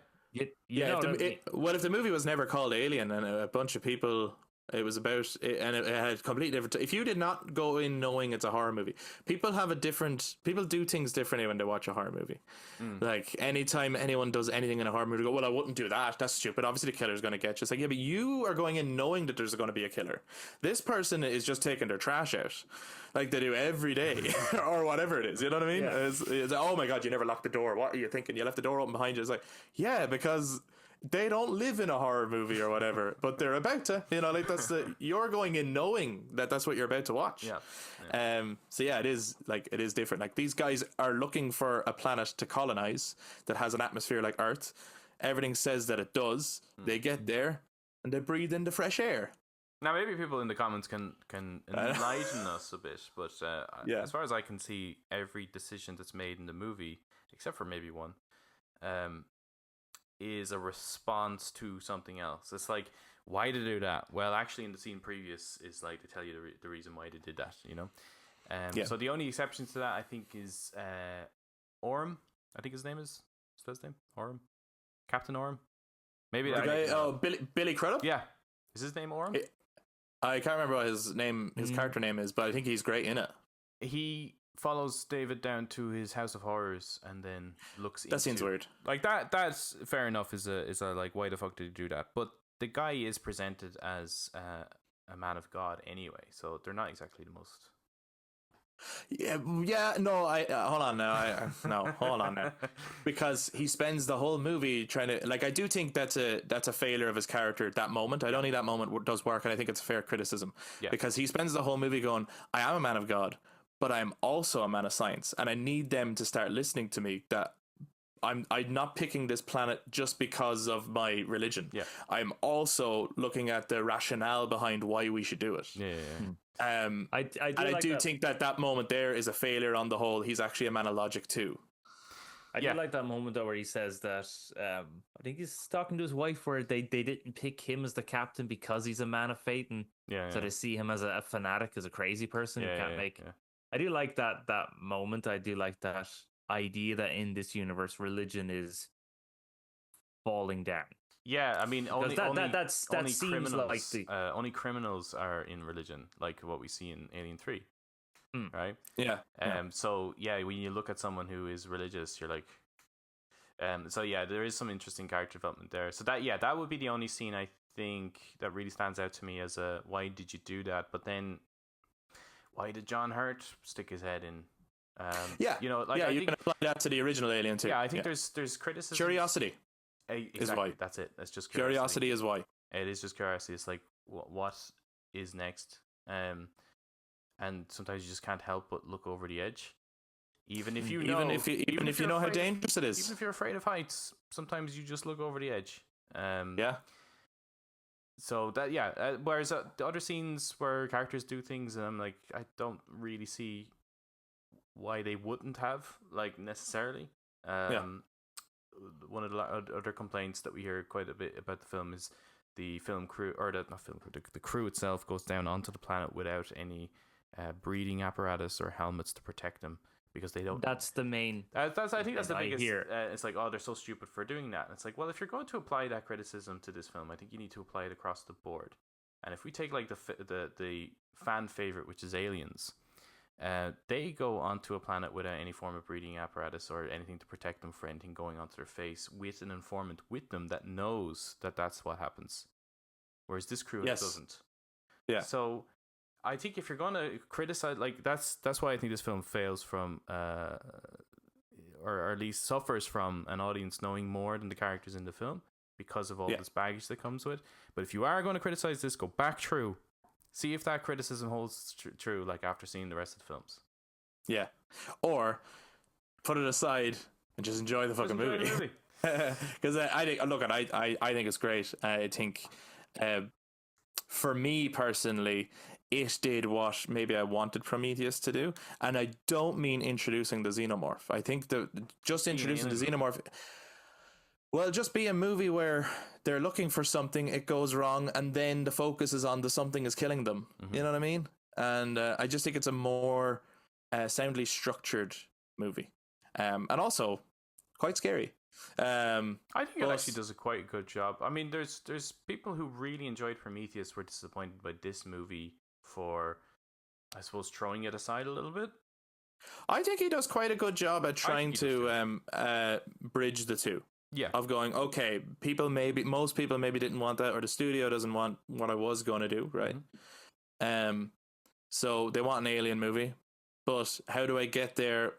You know what I mean? What if the movie was never called Alien and a bunch of people? It was about, and it had completely different. If you did not go in knowing it's a horror movie, people do things differently when they watch a horror movie. Like anytime anyone does anything in a horror movie, go, well, I wouldn't do that. That's stupid. Obviously, the killer's going to get you. It's like, yeah, but you are going in knowing that there's going to be a killer. This person is just taking their trash out, like they do every day, or whatever it is. You know what I mean? Yeah. It's oh my god, you never locked the door. What are you thinking? You left the door open behind you. It's like, yeah, because they don't live in a horror movie or whatever, but they're about to, like you're going in knowing that that's what you're about to watch. Yeah. So yeah, it is different. Like, these guys are looking for a planet to colonize that has an atmosphere like Earth. Everything says that it does. They get there and they breathe in the fresh air. Now, maybe people in the comments can enlighten us a bit, but Yeah. as far as I can see, every decision that's made in the movie, except for maybe one, is a response to something else. It's like, why to do that? Well, actually, in the scene previous is like to tell you the reason why they did that. So the only exception to that, I think, is Orm. I think his name is his name Orm, Captain Orm. Maybe The guy, Billy Crudup. Yeah, is his name Orm? I can't remember what his character name is, but I think he's great in it. He follows David down to his house of horrors and then looks That seems weird. Like that's fair enough, is a like, why the fuck did you do that? But the guy is presented as a man of God anyway, so they're not exactly the most. No, hold on now. Hold on now, because he spends the whole movie trying to, like, I do think that's a failure of his character at that moment. I don't think that moment does work, and I think it's a fair criticism, because he spends the whole movie going, I am a man of God, but I'm also a man of science, and I need them to start listening to me, that I'm not picking this planet just because of my religion. Yeah. I'm also looking at the rationale behind why we should do it. I do think that moment there is a failure on the whole. He's actually a man of logic too. I do like that moment though where he says that I think he's talking to his wife, where they didn't pick him as the captain because he's a man of faith, and so they see him as a fanatic, as a crazy person who can't make. I do like that moment. I do like that idea that in this universe, religion is falling down. Yeah, I mean, only seems criminals, like only criminals are in religion, like what we see in Alien 3, right? Yeah. So yeah, when you look at someone who is religious, you're like, so yeah, there is some interesting character development there. So that would be the only scene I think that really stands out to me as a, why did you do that? But then, why did John Hurt stick his head in? You can apply that to the original Alien too. Yeah, I think there's criticism. Curiosity is why. That's it. That's just curiosity is why. It is just curiosity. It's like, what is next? And sometimes you just can't help but look over the edge, even if you know how dangerous it is. Even if you're afraid of heights, sometimes you just look over the edge. So that whereas the other scenes where characters do things, and I'm like, I don't really see why they wouldn't have, like, necessarily. One of the other complaints that we hear quite a bit about the film is the film crew, or the crew itself goes down onto the planet without any breathing apparatus or helmets to protect them, because they don't. That's the main. I think that's the biggest. It's like, oh, they're so stupid for doing that. And it's like, well, if you're going to apply that criticism to this film, I think you need to apply it across the board. And if we take like the fan favorite, which is Aliens, they go onto a planet without any form of breathing apparatus or anything to protect them for anything going onto their face, with an informant with them that knows that that's what happens, whereas this crew doesn't. Yeah. So I think if you're gonna criticize, like, that's why I think this film fails from, or at least suffers from, an audience knowing more than the characters in the film, because of all this baggage that comes with. But if you are going to criticize this, go back through. See if that criticism holds true, like, after seeing the rest of the films. Yeah. Or put it aside and just enjoy the fucking Enjoy the movie. movie. Because I think, look, I think it's great. I think, for me personally, it did what maybe I wanted Prometheus to do, and I don't mean introducing the xenomorph. I think just introducing the xenomorph. Well, just be a movie where they're looking for something, it goes wrong, and then the focus is on the something is killing them. You know what I mean? And I just think it's a more soundly structured movie, and also quite scary. I think it actually does a quite good job. I mean, there's people who really enjoyed Prometheus were disappointed by this movie for, I suppose, throwing it aside a little bit. I think he does quite a good job at trying to bridge the two. Yeah. Of going, okay, most people maybe didn't want that, or the studio doesn't want what I was going to do, right? So they want an Alien movie, but how do I get there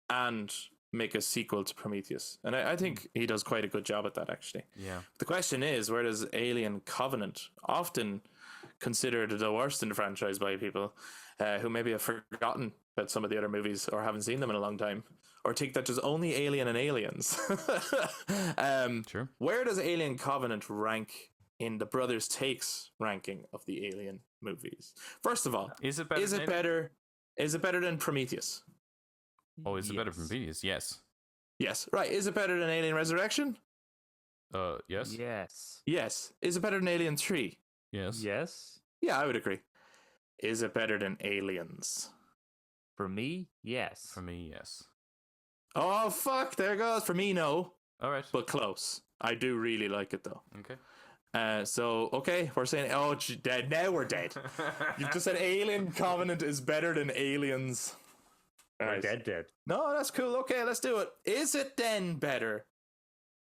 and make a sequel to Prometheus? And I think he does quite a good job at that, actually. Yeah. The question is, where does Alien Covenant, often considered the worst in the franchise by people who maybe have forgotten about some of the other movies or haven't seen them in a long time, or think that there's only Alien and Aliens. Sure. Where does Alien Covenant rank in the Brothers Takes ranking of the Alien movies? First of all, is it better? Is it better than Prometheus? Oh, is it better than Prometheus? Yes. Yes. Right. Is it better than Alien Resurrection? Yes. Yes. Yes. Is it better than Alien 3? Yes. Yes. Yeah, I would agree. Is it better than Aliens? For me, yes. For me, yes. Oh, fuck. There it goes. For me, no. All right. But close. I do really like it, though. Okay. So, okay, we're saying, dead. Now we're dead. You've just said Alien Covenant is better than Aliens. Right. Dead. No, that's cool. Okay, let's do it. Is it then better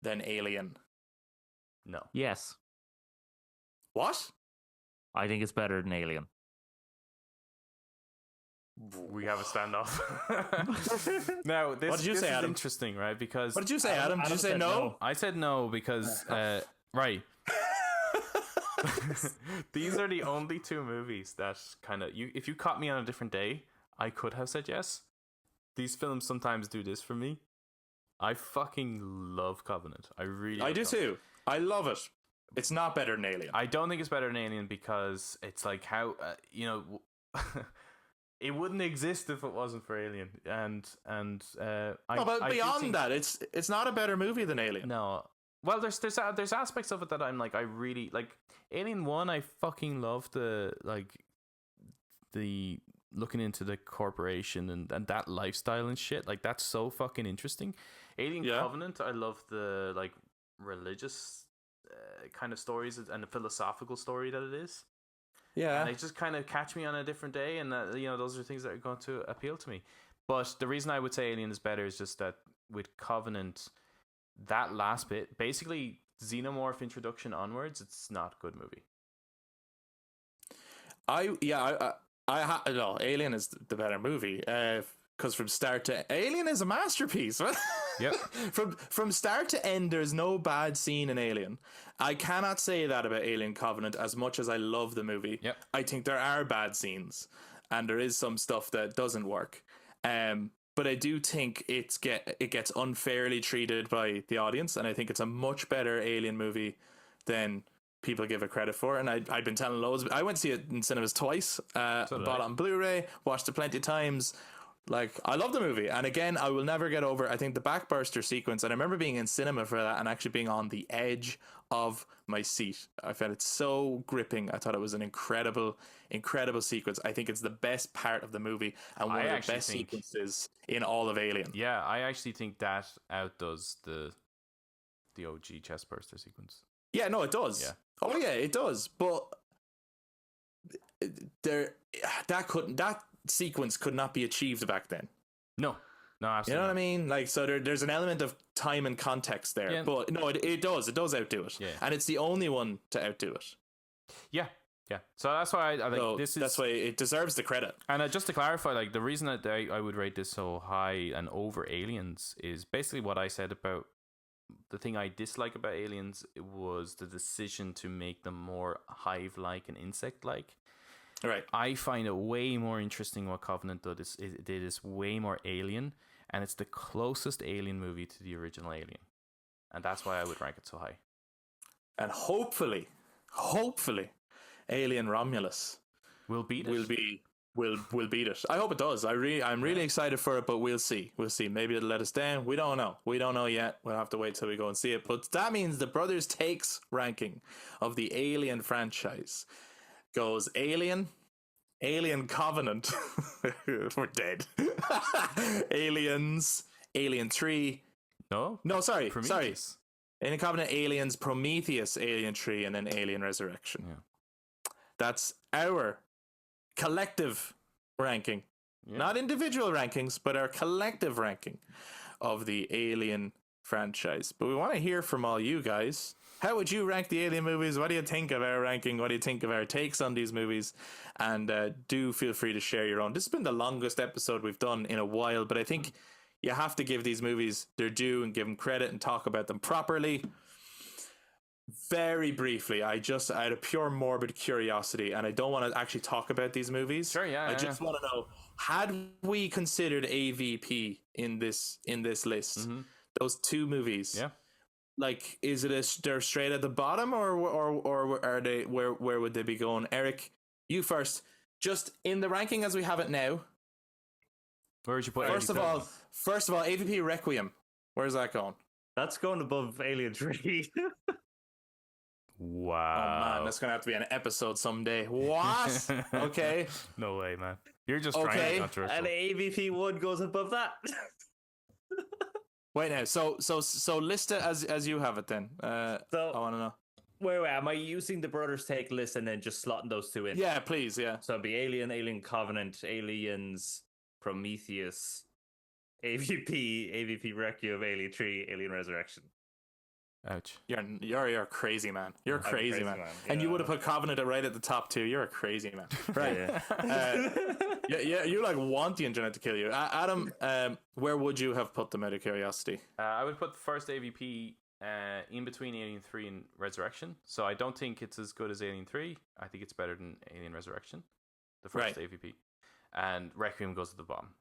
than Alien? No. Yes. What? I think it's better than Alien. We have a standoff. Now, this, What did you this say, is Adam? interesting, right? Because What did you say, Adam? Did you say no? I said no because right. These are the only two movies that kind of if you caught me on a different day, I could have said yes. These films sometimes do this for me. I fucking love Covenant. I do too. I love it. It's not better than Alien. I don't think it's better than Alien because it's like how it wouldn't exist if it wasn't for Alien. But beyond that, it's not a better movie than Alien. No. Well, there's aspects of it that I'm like, I really like. Alien 1, I fucking love the looking into the corporation and that lifestyle and shit. Like, that's so fucking interesting. Alien Covenant, I love the like religious kind of stories and the philosophical story that it is. Yeah. And they just kind of catch me on a different day, and those are things that are going to appeal to me. But the reason I would say Alien is better is just that with Covenant, that last bit, basically Xenomorph introduction onwards, it's not a good movie. Alien is the better movie. Because from start to Alien is a masterpiece. Yep. From start to end, there's no bad scene in Alien. I cannot say that about Alien Covenant as much as I love the movie. Yep. I think there are bad scenes, and there is some stuff that doesn't work. But I do think it gets unfairly treated by the audience, and I think it's a much better Alien movie than people give it credit for. And I've been telling loads. I went to see it in cinemas twice. Bought it on Blu-ray, watched it plenty of times. Like, I love the movie, and again, I will never get over, I think, the backburster sequence, and I remember being in cinema for that and actually being on the edge of my seat. I found it so gripping. I thought it was an incredible sequence. I think it's the best part of the movie and one of the best sequences in all of Alien. Yeah, I actually think that outdoes the OG chestburster sequence. Yeah, no, it does. Yeah. Oh yeah, it does. But that sequence could not be achieved back then. No, absolutely. You know what I mean? Like, so there's an element of time and context there. Yeah. But no, it does outdo it. Yeah. And it's the only one to outdo it. Yeah. So that's why I think that's why it deserves the credit. And just to clarify, like, the reason that I would rate this so high and over Aliens is basically what I said about the thing I dislike about Aliens was the decision to make them more hive-like and insect-like. Right. I find it way more interesting what Covenant did is way more Alien, and it's the closest Alien movie to the original Alien, and that's why I would rank it so high. And hopefully, Alien Romulus We'll beat it. will beat it. I hope it does. I'm really excited for it, but we'll see. Maybe it'll let us down. We don't know yet. We'll have to wait till we go and see it. But that means the Brothers Takes ranking of the Alien franchise goes Alien Covenant. We're dead. Aliens, Alien 3. No, sorry. Prometheus. Alien Covenant, Aliens, Prometheus, Alien 3, and then Alien Resurrection. Yeah. That's our collective ranking. Yeah. Not individual rankings, but our collective ranking of the Alien franchise. But we want to hear from all you guys. How would you rank the Alien movies? What do you think of our ranking? What do you think of our takes on these movies? And do feel free to share your own. This has been the longest episode we've done in a while, but I think you have to give these movies their due and give them credit and talk about them properly. Very briefly, I had a pure morbid curiosity, and I don't want to actually talk about these movies. Sure, yeah. I just want to know, had we considered AVP in this list, those two movies, Yeah. like, is it they're straight at the bottom, or are they where would they be going? Eric, you first. Just in the ranking as we have it now. Where would you put First of all, AVP Requiem. Where's that going? That's going above Alien 3. Wow. Oh man, that's gonna have to be an episode someday. What? Okay. No way, man. You're just trying Okay. to controversial. And AVP 1 goes above that. Wait now. So list it as you have it then. I want to know. Wait, am I using the Brothers Take list and then just slotting those two in? Yeah, please. Yeah. So it'd be Alien Covenant, Aliens, Prometheus, AVP Requiem, Alien 3, Alien Resurrection. Ouch. You're a crazy man. You're a crazy man. man. And you Yeah. would have put Covenant right at the top too. You're a crazy man. Right. Yeah. Yeah. You like want the internet to kill you. Adam, where would you have put them out of curiosity? I would put the first AVP in between Alien 3 and Resurrection. So I don't think it's as good as Alien 3. I think it's better than Alien Resurrection, the first AVP. And Requiem goes to the bottom.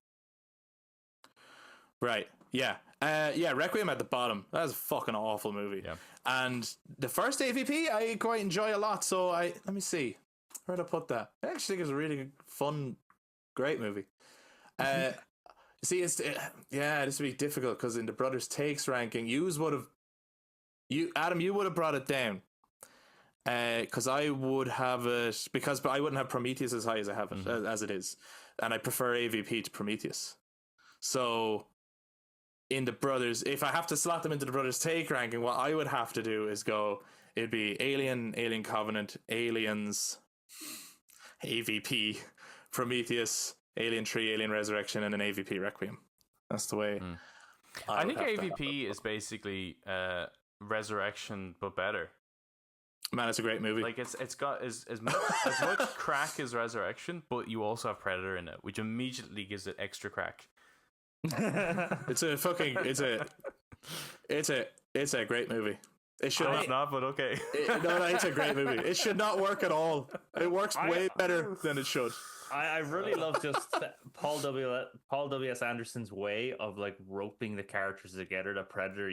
Right. Yeah. Yeah. Requiem at the bottom. That's a fucking awful movie. Yeah. And the first AVP I quite enjoy a lot. So let me see. Where'd I put that? I actually think it's a really good, fun, great movie. See, this would be difficult because in the Brothers Takes ranking, Adam, you would have brought it down. Because I would have it, because I wouldn't have Prometheus as high as I have it, as it is. And I prefer AVP to Prometheus. So in the Brothers, if I have to slot them into the Brothers Take ranking, what I would have to do is it'd be Alien Covenant, Aliens, AVP, Prometheus, Alien 3, Alien Resurrection, and an AVP Requiem. That's the way. I think AVP is basically Resurrection, but better. Man, it's a great movie. Like it's got as much crack as Resurrection, but you also have Predator in it, which immediately gives it extra crack. It's a great movie. It should not, but okay. It's a great movie. It should not work at all. It works way better than it should. I really love just Paul W.S. Anderson's way of like roping the characters together that Predator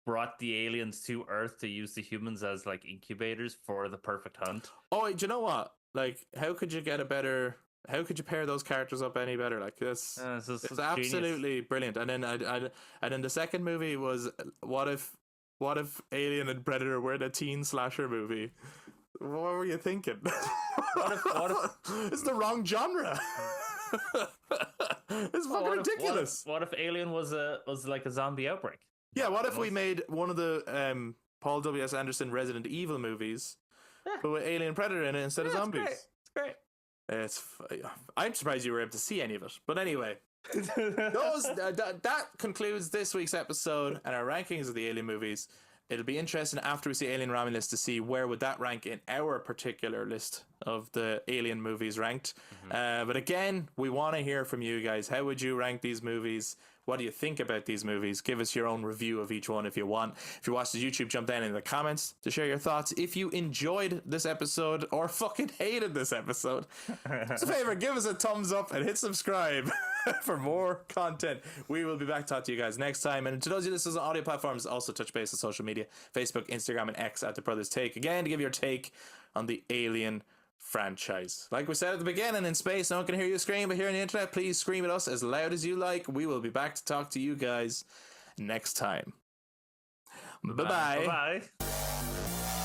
brought the aliens to Earth to use the humans as like incubators for the perfect hunt. Oh, do you know what? Like, how could you pair those characters up any better? Like, it's absolutely brilliant. And then the second movie was what if Alien and Predator were the teen slasher movie? What were you thinking? What if it's the wrong genre? It's fucking ridiculous. What if Alien was like a zombie outbreak? Yeah, what if we made one of the Paul W.S. Anderson Resident Evil movies, but with Alien Predator in it instead of zombies? It's great. I'm surprised you were able to see any of it. But anyway, that concludes this week's episode and our rankings of the Alien movies. It'll be interesting after we see Alien Romulus to see where would that rank in our particular list of the Alien movies ranked. But again, we want to hear from you guys. How would you rank these movies? What do you think about these movies? Give us your own review of each one if you want. If you watch the YouTube, jump down in the comments to share your thoughts. If you enjoyed this episode or fucking hated this episode, do us a favor, give us a thumbs up and hit subscribe. for more content. We will be back to talk to you guys next time. And to those of you listening on audio platforms, also touch base on social media, Facebook, Instagram, and X at The Brothers Take. Again, to give your take on the Alien franchise. Like we said at the beginning, in space, no one can hear you scream, but here on the internet, please scream at us as loud as you like. We will be back to talk to you guys next time. Bye-bye. Bye-bye.